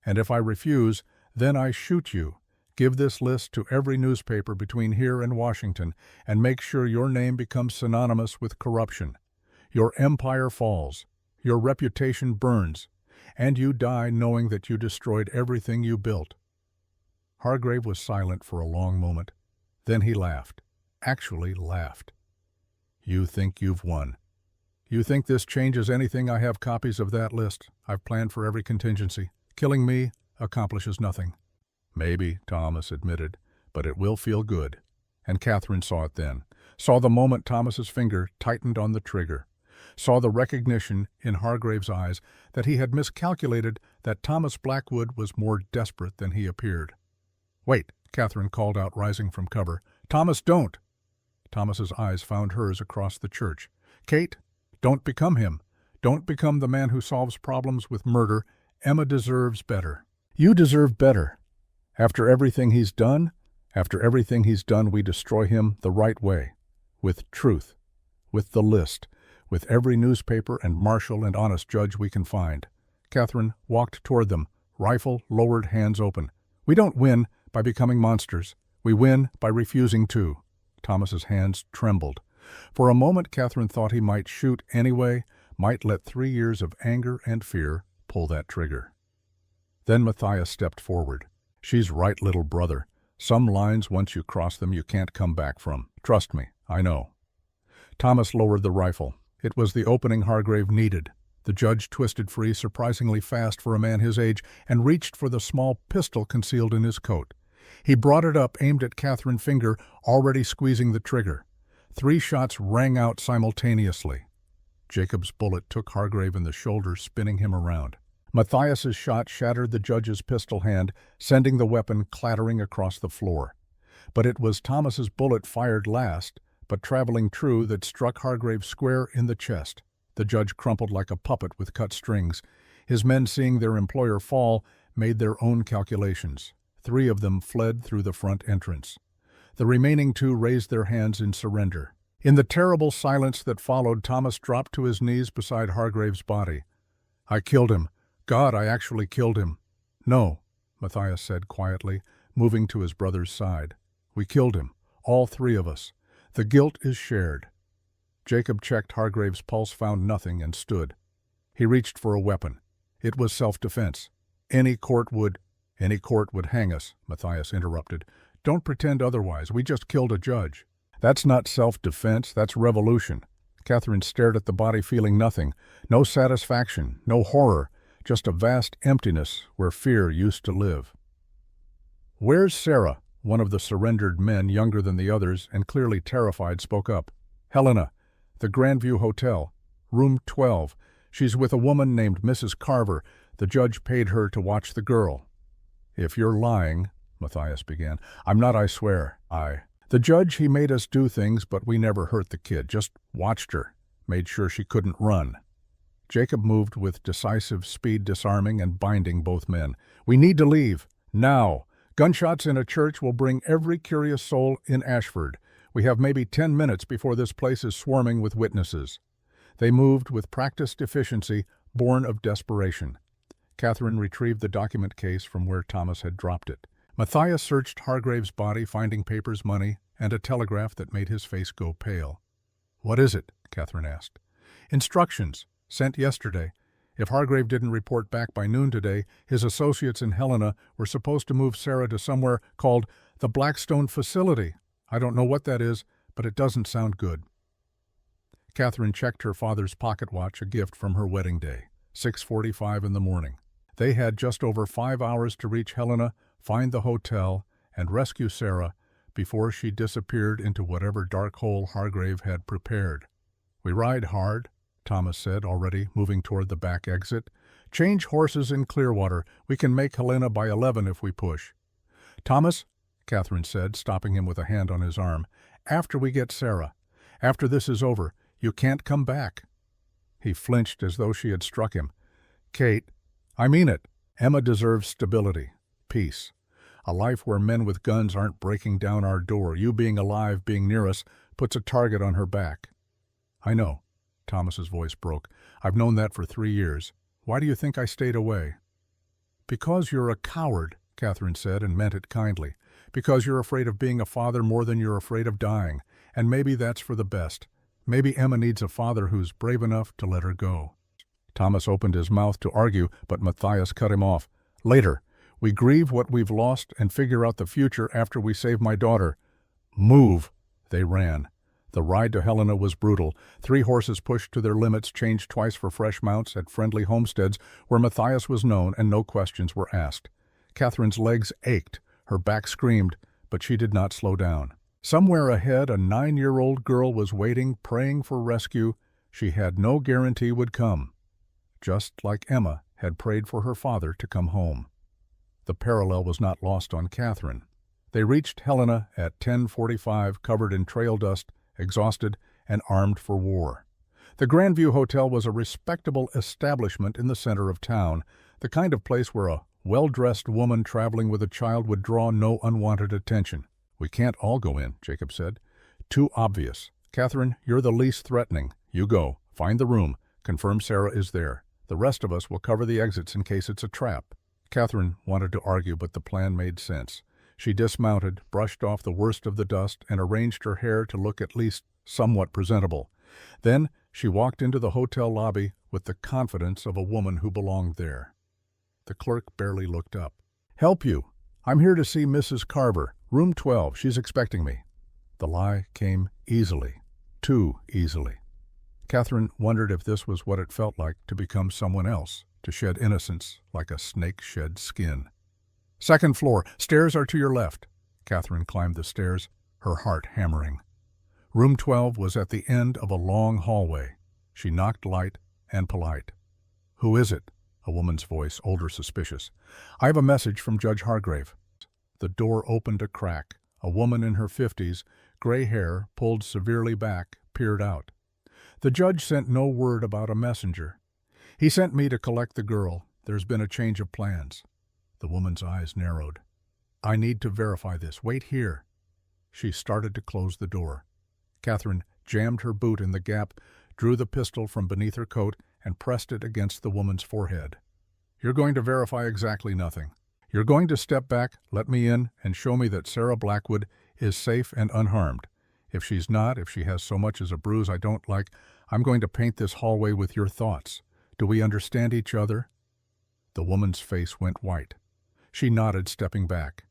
And if I refuse, then I shoot you. Give this list to every newspaper between here and Washington, and make sure your name becomes synonymous with corruption. Your empire falls, your reputation burns, and you die knowing that you destroyed everything you built." Hargrave was silent for a long moment. Then he laughed. Actually laughed. "You think you've won. You think this changes anything? I have copies of that list. I've planned for every contingency. Killing me accomplishes nothing." "Maybe," Thomas admitted, "but it will feel good." And Catherine saw it then, saw the moment Thomas's finger tightened on the trigger, saw the recognition in Hargrave's eyes that he had miscalculated, that Thomas Blackwood was more desperate than he appeared. "Wait," Catherine called out, rising from cover. "Thomas, don't!" Thomas's eyes found hers across the church. "Kate, don't become him. Don't become the man who solves problems with murder. Emma deserves better. You deserve better. After everything he's done, we destroy him the right way. With truth. With the list. With every newspaper and marshal and honest judge we can find." Catherine walked toward them, rifle lowered, hands open. "We don't win by becoming monsters. We win by refusing to. Thomas's hands trembled. For a moment Catherine thought he might shoot anyway, might let 3 years of anger and fear pull that trigger. Then Matthias stepped forward. She's right, little brother. Some lines, once you cross them, you can't come back from. Trust me, I know. Thomas lowered the rifle. It was the opening Hargrave needed. The judge twisted free surprisingly fast for a man his age and reached for the small pistol concealed in his coat. He brought it up, aimed at Catherine's finger, already squeezing the trigger. 3 shots rang out simultaneously. Jacob's bullet took Hargrave in the shoulder, spinning him around. Matthias's shot shattered the judge's pistol hand, sending the weapon clattering across the floor. But it was Thomas's bullet, fired last, but traveling true, that struck Hargrave square in the chest. The judge crumpled like a puppet with cut strings. His men, seeing their employer fall, made their own calculations. 3 of them fled through the front entrance. The remaining 2 raised their hands in surrender. In the terrible silence that followed, Thomas dropped to his knees beside Hargrave's body. "I killed him. God, I actually killed him." "No," Matthias said quietly, moving to his brother's side. "We killed him, all 3 of us. The guilt is shared." Jacob checked Hargrave's pulse, found nothing, and stood. He reached for a weapon. It was self-defense. Any court would hang us," Matthias interrupted. "Don't pretend otherwise. We just killed a judge." "That's not self-defense, that's revolution." Catherine stared at the body, feeling nothing. No satisfaction, no horror, just a vast emptiness where fear used to live. "Where's Sarah?" One of the surrendered men, younger than the others and clearly terrified, spoke up. "Helena, the Grandview Hotel, room 12. She's with a woman named Mrs. Carver. The judge paid her to watch the girl." "If you're lying," Matthias began. "I'm not, I swear. The judge, he made us do things, but we never hurt the kid, just watched her, made sure she couldn't run." Jacob moved with decisive speed, disarming and binding both men. "We need to leave. Now. Gunshots in a church will bring every curious soul in Ashford. We have maybe 10 minutes before this place is swarming with witnesses." They moved with practiced efficiency, born of desperation. Catherine retrieved the document case from where Thomas had dropped it. Matthias searched Hargrave's body, finding papers, money, and a telegraph that made his face go pale. "What is it?" Catherine asked. "Instructions, sent yesterday. If Hargrave didn't report back by noon today, his associates in Helena were supposed to move Sarah to somewhere called the Blackstone Facility. I don't know what that is, but it doesn't sound good." Catherine checked her father's pocket watch, a gift from her wedding day. 6:45 in the morning. They had just over 5 hours to reach Helena, find the hotel, and rescue Sarah before she disappeared into whatever dark hole Hargrave had prepared. "We ride hard," Thomas said, already moving toward the back exit. "Change horses in Clearwater. We can make Helena by 11 if we push." "Thomas," Catherine said, stopping him with a hand on his arm, "after we get Sarah, after this is over, you can't come back." He flinched as though she had struck him. "Kate, I mean it. Emma deserves stability, peace. A life where men with guns aren't breaking down our door. You being alive, being near us, puts a target on her back." "I know." Thomas's voice broke. "I've known that for 3 years. Why do you think I stayed away?" "Because you're a coward," Catherine said, and meant it kindly. "Because you're afraid of being a father more than you're afraid of dying. And maybe that's for the best. Maybe Emma needs a father who's brave enough to let her go." Thomas opened his mouth to argue, but Matthias cut him off. "Later. We grieve what we've lost and figure out the future after we save my daughter. Move." They ran. The ride to Helena was brutal. 3 horses pushed to their limits, changed twice for fresh mounts at friendly homesteads where Matthias was known, and no questions were asked. Catherine's legs ached, her back screamed, but she did not slow down. Somewhere ahead, a 9-year-old girl was waiting, praying for rescue she had no guarantee would come, just like Emma had prayed for her father to come home. The parallel was not lost on Catherine. They reached Helena at 10:45, covered in trail dust, exhausted, and armed for war. The Grandview Hotel was a respectable establishment in the center of town, the kind of place where a well-dressed woman traveling with a child would draw no unwanted attention. "We can't all go in," Jacob said. "Too obvious. Catherine, you're the least threatening. You go. Find the room. Confirm Sarah is there. The rest of us will cover the exits in case it's a trap." Catherine wanted to argue, but the plan made sense. She dismounted, brushed off the worst of the dust, and arranged her hair to look at least somewhat presentable. Then she walked into the hotel lobby with the confidence of a woman who belonged there. The clerk barely looked up. "Help you. I'm here to see Mrs. Carver, room 12. She's expecting me." The lie came easily, too easily. Catherine wondered if this was what it felt like to become someone else, to shed innocence like a snake sheds skin. "Second floor. Stairs are to your left." Catherine climbed the stairs, her heart hammering. Room 12 was at the end of a long hallway. She knocked light and polite. "Who is it?" A woman's voice, older, suspicious. "I have a message from Judge Hargrave." The door opened a crack. A woman in her 50s, gray hair pulled severely back, peered out. "The judge sent no word about a messenger. He sent me to collect the girl. There's been a change of plans." The woman's eyes narrowed. "I need to verify this. Wait here." She started to close the door. Catherine jammed her boot in the gap, drew the pistol from beneath her coat, and pressed it against the woman's forehead. "You're going to verify exactly nothing. You're going to step back, let me in, and show me that Sarah Blackwood is safe and unharmed. If she's not, if she has so much as a bruise I don't like, I'm going to paint this hallway with your thoughts. Do we understand each other?" The woman's face went white. She nodded, stepping back.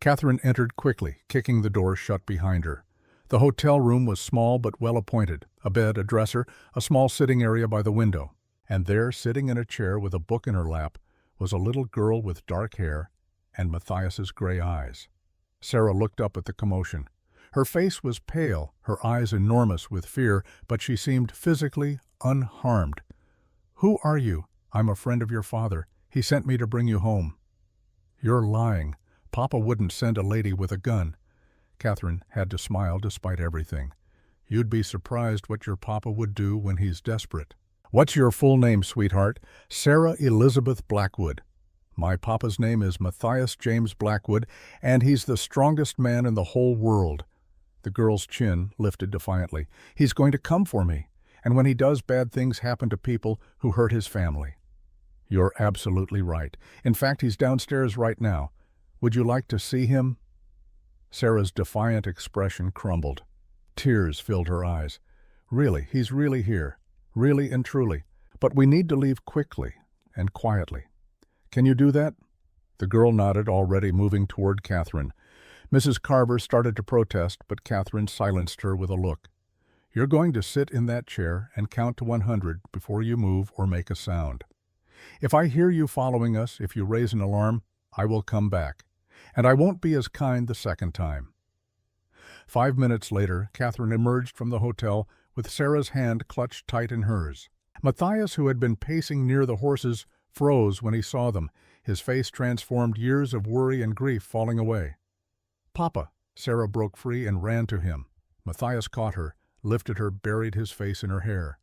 Catherine entered quickly, kicking the door shut behind her. The hotel room was small but well appointed. A bed, a dresser, a small sitting area by the window. And there, sitting in a chair with a book in her lap, was a little girl with dark hair and Matthias's gray eyes. Sarah looked up at the commotion. Her face was pale, her eyes enormous with fear, but she seemed physically unharmed. "Who are you?" "I'm a friend of your father. He sent me to bring you home." "You're lying. Papa wouldn't send a lady with a gun." Catherine had to smile despite everything. "You'd be surprised what your papa would do when he's desperate." "What's your full name, sweetheart?" "Sarah Elizabeth Blackwood." "My papa's name is Matthias James Blackwood, and he's the strongest man in the whole world." The girl's chin lifted defiantly. "He's going to come for me, and when he does, bad things happen to people who hurt his family." "You're absolutely right. In fact, he's downstairs right now. Would you like to see him?" Sarah's defiant expression crumbled. Tears filled her eyes. "Really, he's really here. Really and truly. But we need to leave quickly and quietly. Can you do that?" The girl nodded, already moving toward Catherine. Mrs. Carver started to protest, but Catherine silenced her with a look. "You're going to sit in that chair and count to 100 before you move or make a sound. If I hear you following us, if you raise an alarm, I will come back. And I won't be as kind the second time." 5 minutes later, Catherine emerged from the hotel with Sarah's hand clutched tight in hers. Matthias, who had been pacing near the horses, froze when he saw them, his face transformed, years of worry and grief falling away. "Papa!" Sarah broke free and ran to him. Matthias caught her, lifted her, buried his face in her hair.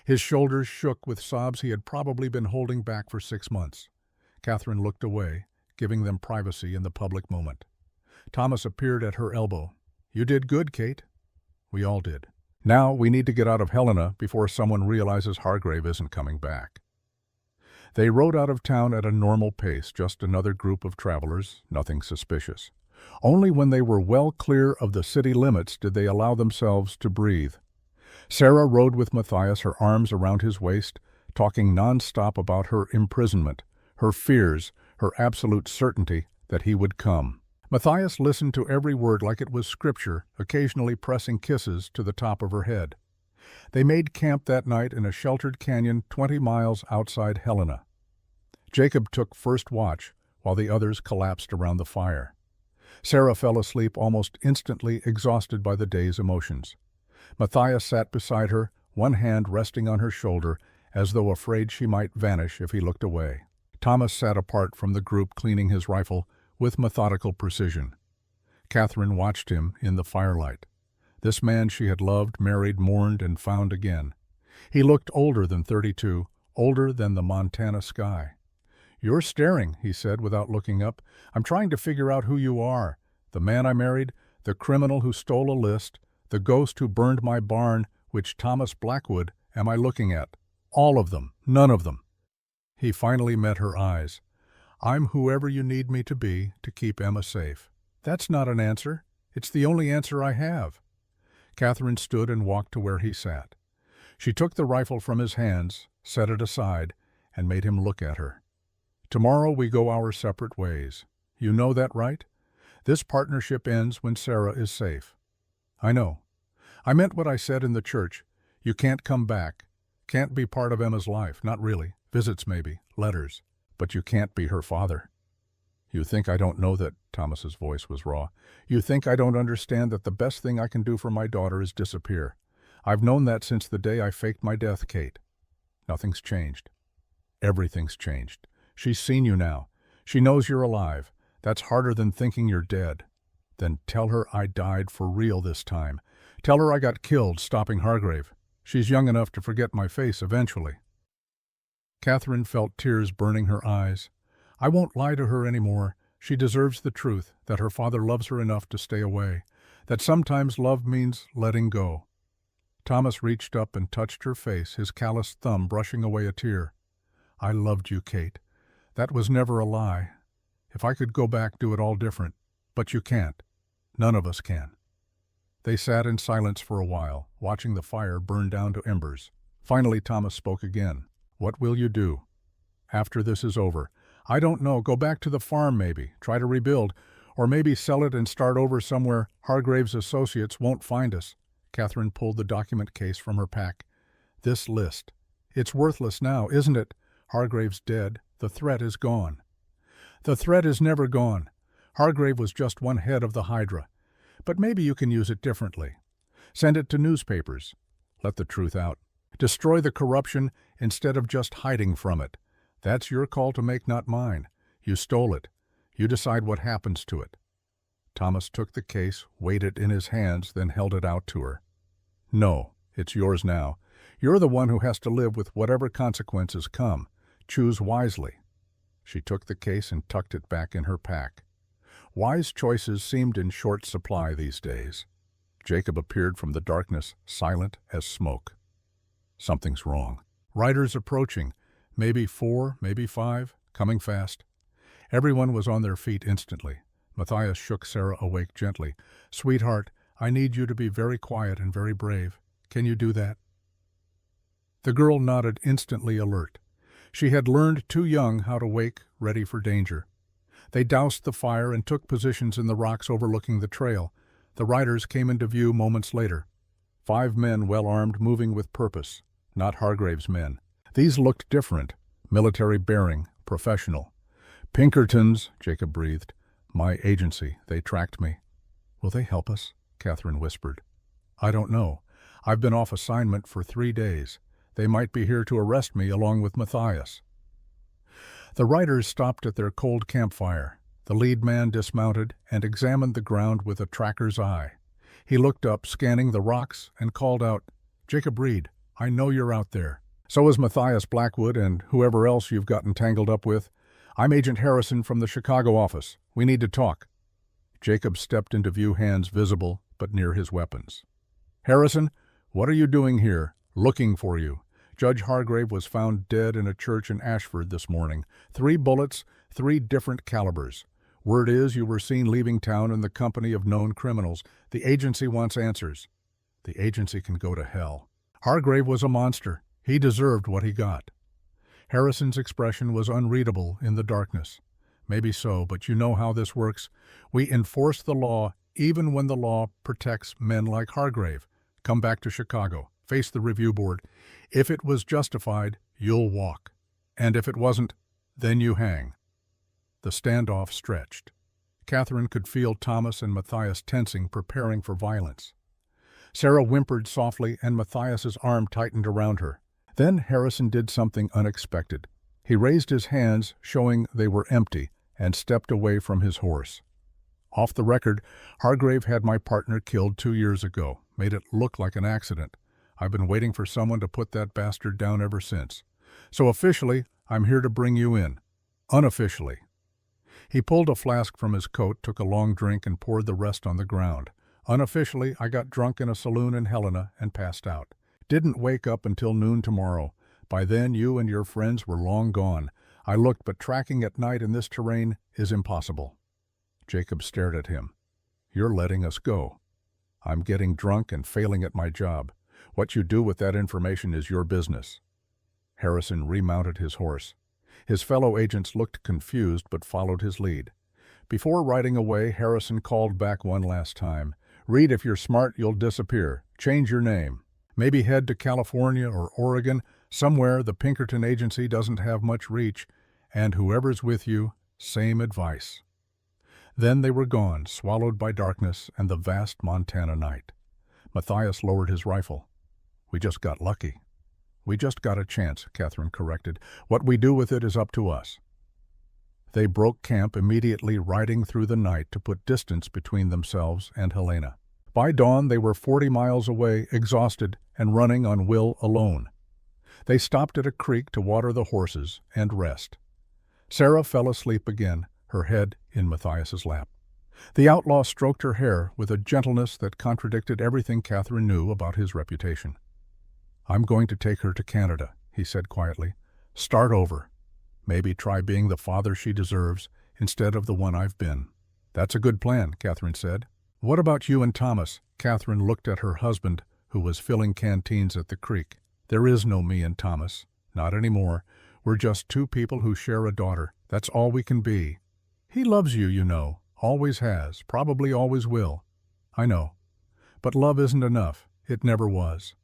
His shoulders shook with sobs he had probably been holding back for 6 months. Catherine looked away, giving them privacy in the public moment. Thomas appeared at her elbow. "You did good, Kate." "We all did. Now we need to get out of Helena before someone realizes Hargrave isn't coming back." They rode out of town at a normal pace, just another group of travelers, nothing suspicious. Only when they were well clear of the city limits did they allow themselves to breathe. Sarah rode with Matthias, her arms around his waist, talking non-stop about her imprisonment, her fears, her absolute certainty that he would come. Matthias listened to every word like it was scripture, occasionally pressing kisses to the top of her head. They made camp that night in a sheltered canyon 20 miles outside Helena. Jacob took first watch, while the others collapsed around the fire. Sarah fell asleep almost instantly, exhausted by the day's emotions. Matthias sat beside her, one hand resting on her shoulder, as though afraid she might vanish if he looked away. Thomas sat apart from the group, cleaning his rifle with methodical precision. Catherine watched him in the firelight. This man she had loved, married, mourned, and found again. He looked older than 32, older than the Montana sky. "You're staring," he said without looking up. "I'm trying to figure out who you are. The man I married, the criminal who stole a list, the ghost who burned my barn, which Thomas Blackwood am I looking at? All of them, none of them." He finally met her eyes. "I'm whoever you need me to be to keep Emma safe." That's not an answer. It's the only answer I have. Catherine stood and walked to where he sat. She took the rifle from his hands, set it aside, and made him look at her. Tomorrow we go our separate ways. You know that, right? This partnership ends when Sarah is safe. I know. I meant what I said in the church. You can't come back. Can't be part of Emma's life, not really. Visits maybe, letters. But you can't be her father. You think I don't know that? Thomas's voice was raw. You think I don't understand that the best thing I can do for my daughter is disappear. I've known that since the day I faked my death, Kate. Nothing's changed. Everything's changed. She's seen you now. She knows you're alive. That's harder than thinking you're dead. Then tell her I died for real this time. Tell her I got killed stopping Hargrave. She's young enough to forget my face eventually. Catherine felt tears burning her eyes. I won't lie to her anymore. She deserves the truth, that her father loves her enough to stay away, that sometimes love means letting go. Thomas reached up and touched her face, his calloused thumb brushing away a tear. I loved you, Kate. That was never a lie. If I could go back, do it all different. But you can't. None of us can. They sat in silence for a while, watching the fire burn down to embers. Finally, Thomas spoke again. What will you do? After this is over? I don't know. Go back to the farm maybe. Try to rebuild. Or maybe sell it and start over somewhere Hargrave's associates won't find us. Catherine pulled the document case from her pack. This list. It's worthless now, isn't it? Hargrave's dead. The threat is gone. The threat is never gone. Hargrave was just one head of the Hydra. But maybe you can use it differently. Send it to newspapers. Let the truth out. Destroy the corruption instead of just hiding from it. That's your call to make, not mine. You stole it. You decide what happens to it. Thomas took the case, weighed it in his hands, then held it out to her. No, it's yours now. You're the one who has to live with whatever consequences come. Choose wisely. She took the case and tucked it back in her pack. Wise choices seemed in short supply these days. Jacob appeared from the darkness, silent as smoke. Something's wrong. Riders approaching. Maybe 4, maybe 5, coming fast. Everyone was on their feet instantly. Matthias shook Sarah awake gently. Sweetheart, I need you to be very quiet and very brave. Can you do that? The girl nodded, instantly alert. She had learned too young how to wake, ready for danger. They doused the fire and took positions in the rocks overlooking the trail. The riders came into view moments later. 5 men well-armed, moving with purpose. Not Hargrave's men. These looked different. Military bearing, professional. Pinkertons, Jacob breathed. My agency. They tracked me. Will they help us? Catherine whispered. I don't know. I've been off assignment for 3 days. They might be here to arrest me along with Matthias. The riders stopped at their cold campfire. The lead man dismounted and examined the ground with a tracker's eye. He looked up, scanning the rocks, and called out, Jacob Reed, I know you're out there. So is Matthias Blackwood and whoever else you've gotten tangled up with. I'm Agent Harrison from the Chicago office. We need to talk. Jacob stepped into view, hands visible, but near his weapons. Harrison, what are you doing here? Looking for you. Judge Hargrave was found dead in a church in Ashford this morning. 3 bullets, 3 different calibers. Word is you were seen leaving town in the company of known criminals. The agency wants answers. The agency can go to hell. Hargrave was a monster. He deserved what he got. Harrison's expression was unreadable in the darkness. Maybe so, but you know how this works. We enforce the law even when the law protects men like Hargrave. Come back to Chicago. Face the review board. If it was justified, you'll walk. And if it wasn't, then you hang. The standoff stretched. Catherine could feel Thomas and Matthias tensing, preparing for violence. Sarah whimpered softly, and Matthias's arm tightened around her. Then Harrison did something unexpected. He raised his hands, showing they were empty, and stepped away from his horse. Off the record, Hargrave had my partner killed 2 years ago, made it look like an accident. I've been waiting for someone to put that bastard down ever since. So officially, I'm here to bring you in. Unofficially. He pulled a flask from his coat, took a long drink, and poured the rest on the ground. Unofficially, I got drunk in a saloon in Helena and passed out. Didn't wake up until noon tomorrow. By then, you and your friends were long gone. I looked, but tracking at night in this terrain is impossible. Jacob stared at him. "You're letting us go. I'm getting drunk and failing at my job. What you do with that information is your business." Harrison remounted his horse. His fellow agents looked confused but followed his lead. Before riding away, Harrison called back one last time. "Reed, if you're smart, you'll disappear. Change your name. Maybe head to California or Oregon, somewhere the Pinkerton agency doesn't have much reach, and whoever's with you, same advice." Then they were gone, swallowed by darkness and the vast Montana night. Matthias lowered his rifle. "We just got lucky." "We just got a chance," Catherine corrected. "What we do with it is up to us." They broke camp immediately, riding through the night to put distance between themselves and Helena. By dawn they were 40 miles away, exhausted, and running on will alone. They stopped at a creek to water the horses and rest. Sarah fell asleep again, her head in Matthias's lap. The outlaw stroked her hair with a gentleness that contradicted everything Catherine knew about his reputation. "I'm going to take her to Canada," he said quietly. "Start over. Maybe try being the father she deserves instead of the one I've been." "That's a good plan," Catherine said. "What about you and Thomas?" Catherine looked at her husband, who was filling canteens at the creek. "There is no me and Thomas. Not anymore. We're just two people who share a daughter. That's all we can be. He loves you, you know. Always has. Probably always will." "I know. But love isn't enough. It never was."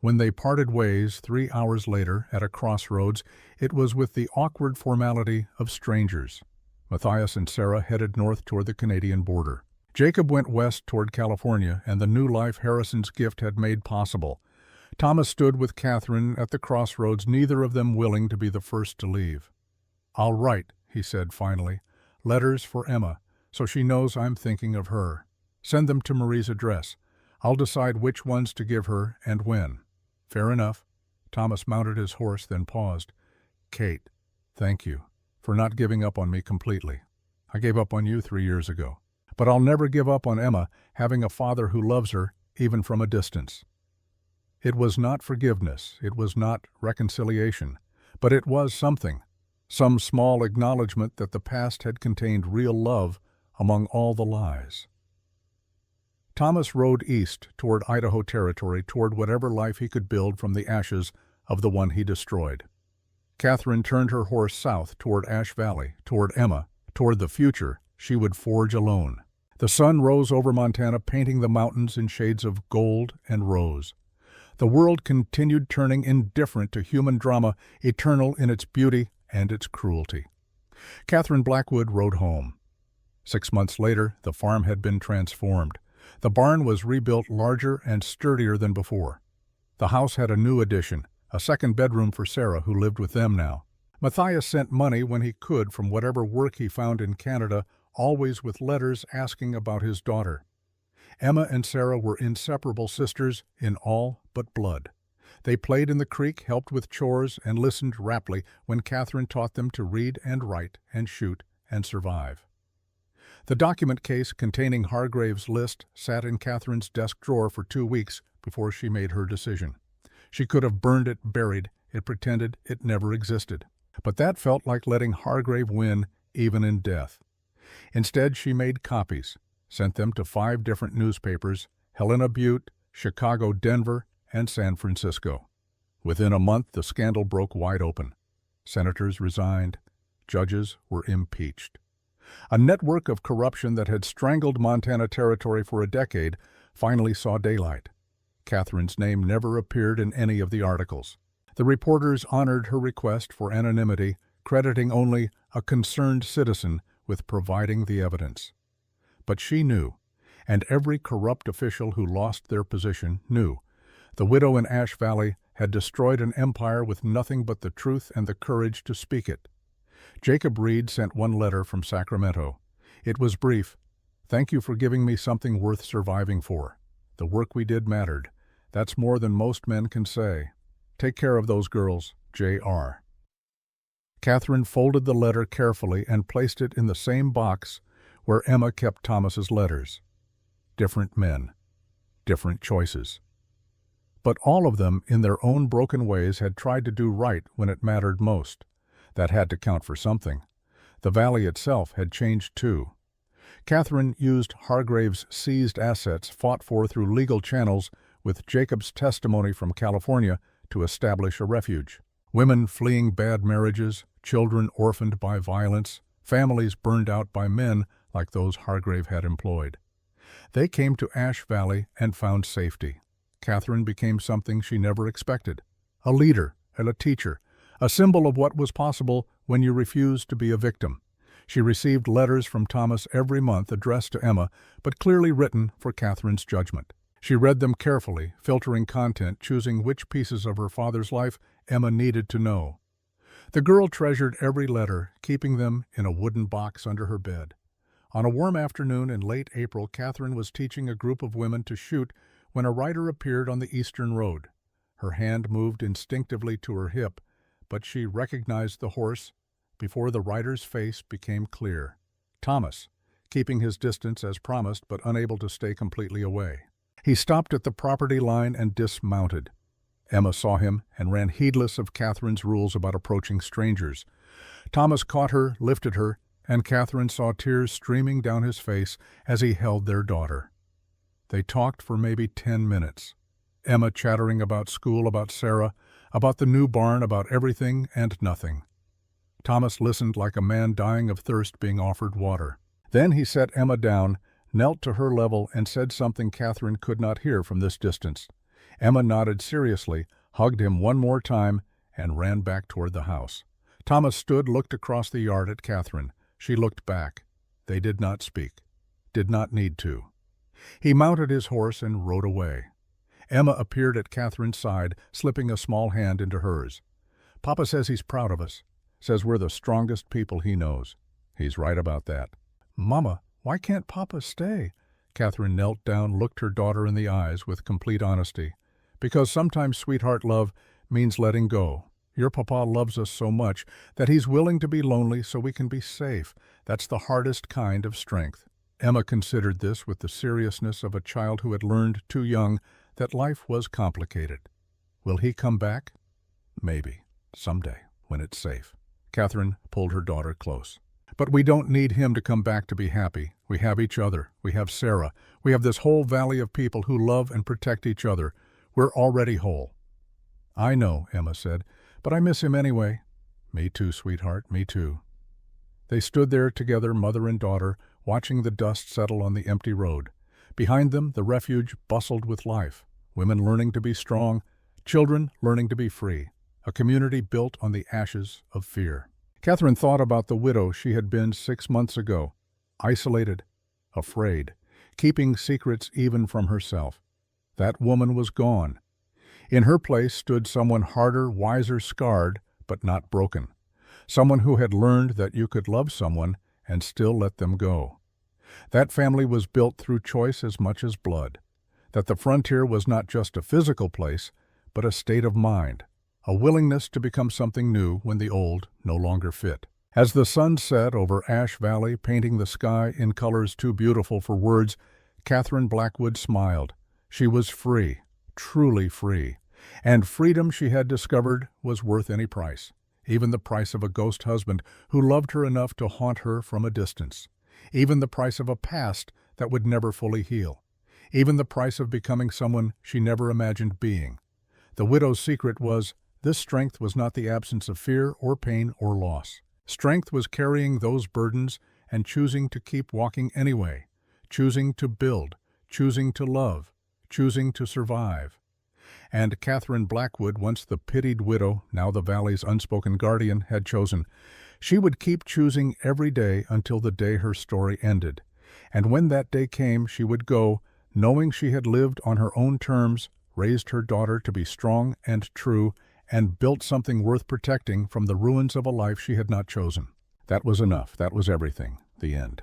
When they parted ways 3 hours later at a crossroads, it was with the awkward formality of strangers. Matthias and Sarah headed north toward the Canadian border. Jacob went west toward California and the new life Harrison's gift had made possible. Thomas stood with Catherine at the crossroads, neither of them willing to be the first to leave. "I'll write," he said finally, "letters for Emma, so she knows I'm thinking of her. Send them to Marie's address. I'll decide which ones to give her and when." "Fair enough." Thomas mounted his horse, then paused. "Kate, thank you for not giving up on me completely. I gave up on you 3 years ago. But I'll never give up on Emma, having a father who loves her, even from a distance." It was not forgiveness, it was not reconciliation, but it was something, some small acknowledgement that the past had contained real love among all the lies. Thomas rode east toward Idaho Territory, toward whatever life he could build from the ashes of the one he destroyed. Catherine turned her horse south toward Ash Valley, toward Emma, toward the future she would forge alone. The sun rose over Montana, painting the mountains in shades of gold and rose. The world continued turning indifferent to human drama, eternal in its beauty and its cruelty. Catherine Blackwood rode home. 6 months later, the farm had been transformed. The barn was rebuilt larger and sturdier than before. The house had a new addition, a second bedroom for Sarah, who lived with them now. Matthias sent money when he could from whatever work he found in Canada, always with letters asking about his daughter. Emma and Sarah were inseparable sisters in all but blood. They played in the creek, helped with chores, and listened raptly when Catherine taught them to read and write and shoot and survive. The document case containing Hargrave's list sat in Catherine's desk drawer for 2 weeks before she made her decision. She could have burned it buried. It pretended it never existed. But that felt like letting Hargrave win even in death. Instead, she made copies, sent them to 5 different newspapers: Helena Butte, Chicago, Denver, and San Francisco. Within a month, the scandal broke wide open. Senators resigned. Judges were impeached. A network of corruption that had strangled Montana Territory for a decade finally saw daylight. Catherine's name never appeared in any of the articles. The reporters honored her request for anonymity, crediting only a concerned citizen with providing the evidence. But she knew, and every corrupt official who lost their position knew, the widow in Ash Valley had destroyed an empire with nothing but the truth and the courage to speak it. Jacob Reed sent one letter from Sacramento. It was brief. "Thank you for giving me something worth surviving for. The work we did mattered. That's more than most men can say. Take care of those girls, J.R." Catherine folded the letter carefully and placed it in the same box where Emma kept Thomas's letters. Different men, different choices. But all of them, in their own broken ways, had tried to do right when it mattered most. That had to count for something. The valley itself had changed too. Catherine used Hargrave's seized assets fought for through legal channels with Jacob's testimony from California to establish a refuge. Women fleeing bad marriages, children orphaned by violence, families burned out by men like those Hargrave had employed. They came to Ash Valley and found safety. Catherine became something she never expected. A leader and a teacher, a symbol of what was possible when you refused to be a victim. She received letters from Thomas every month addressed to Emma, but clearly written for Catherine's judgment. She read them carefully, filtering content, choosing which pieces of her father's life Emma needed to know. The girl treasured every letter, keeping them in a wooden box under her bed. On a warm afternoon in late April, Catherine was teaching a group of women to shoot when a rider appeared on the eastern road. Her hand moved instinctively to her hip, but she recognized the horse before the rider's face became clear. Thomas, keeping his distance as promised but unable to stay completely away. He stopped at the property line and dismounted. Emma saw him and ran heedless of Catherine's rules about approaching strangers. Thomas caught her, lifted her, and Catherine saw tears streaming down his face as he held their daughter. They talked for maybe 10 minutes. Emma chattering about school, about Sarah, about the new barn, about everything and nothing. Thomas listened like a man dying of thirst being offered water. Then he set Emma down, knelt to her level, and said something Catherine could not hear from this distance. Emma nodded seriously, hugged him one more time, and ran back toward the house. Thomas stood, looked across the yard at Catherine. She looked back. They did not speak. Did not need to. He mounted his horse and rode away. Emma appeared at Catherine's side, slipping a small hand into hers. "Papa says he's proud of us. Says we're the strongest people he knows. He's right about that." "Mama, why can't Papa stay?" Catherine knelt down, looked her daughter in the eyes with complete honesty. "Because sometimes, sweetheart, love means letting go. Your papa loves us so much that he's willing to be lonely so we can be safe. That's the hardest kind of strength." Emma considered this with the seriousness of a child who had learned too young that life was complicated. Will he come back? Maybe. Someday, when it's safe. Catherine pulled her daughter close. "But we don't need him to come back to be happy. We have each other. We have Sarah. We have this whole valley of people who love and protect each other. We're already whole." "I know," Emma said, "but I miss him anyway." "Me too, sweetheart, me too." They stood there together, mother and daughter, watching the dust settle on the empty road. Behind them, the refuge bustled with life. Women learning to be strong, children learning to be free. A community built on the ashes of fear. Catherine thought about the widow she had been 6 months ago. Isolated, afraid, keeping secrets even from herself. That woman was gone. In her place stood someone harder, wiser, scarred, but not broken. Someone who had learned that you could love someone and still let them go. That family was built through choice as much as blood. That the frontier was not just a physical place, but a state of mind, a willingness to become something new when the old no longer fit. As the sun set over Ash Valley, painting the sky in colors too beautiful for words, Catherine Blackwood smiled. She was free, truly free, and freedom, she had discovered, was worth any price. Even the price of a ghost husband who loved her enough to haunt her from a distance. Even the price of a past that would never fully heal. Even the price of becoming someone she never imagined being. The widow's secret was, this strength was not the absence of fear or pain or loss. Strength was carrying those burdens and choosing to keep walking anyway. Choosing to build, choosing to love, choosing to survive. And Catherine Blackwood, once the pitied widow, now the valley's unspoken guardian, had chosen. She would keep choosing every day until the day her story ended. And when that day came, she would go, knowing she had lived on her own terms, raised her daughter to be strong and true, and built something worth protecting from the ruins of a life she had not chosen. That was enough. That was everything. The end.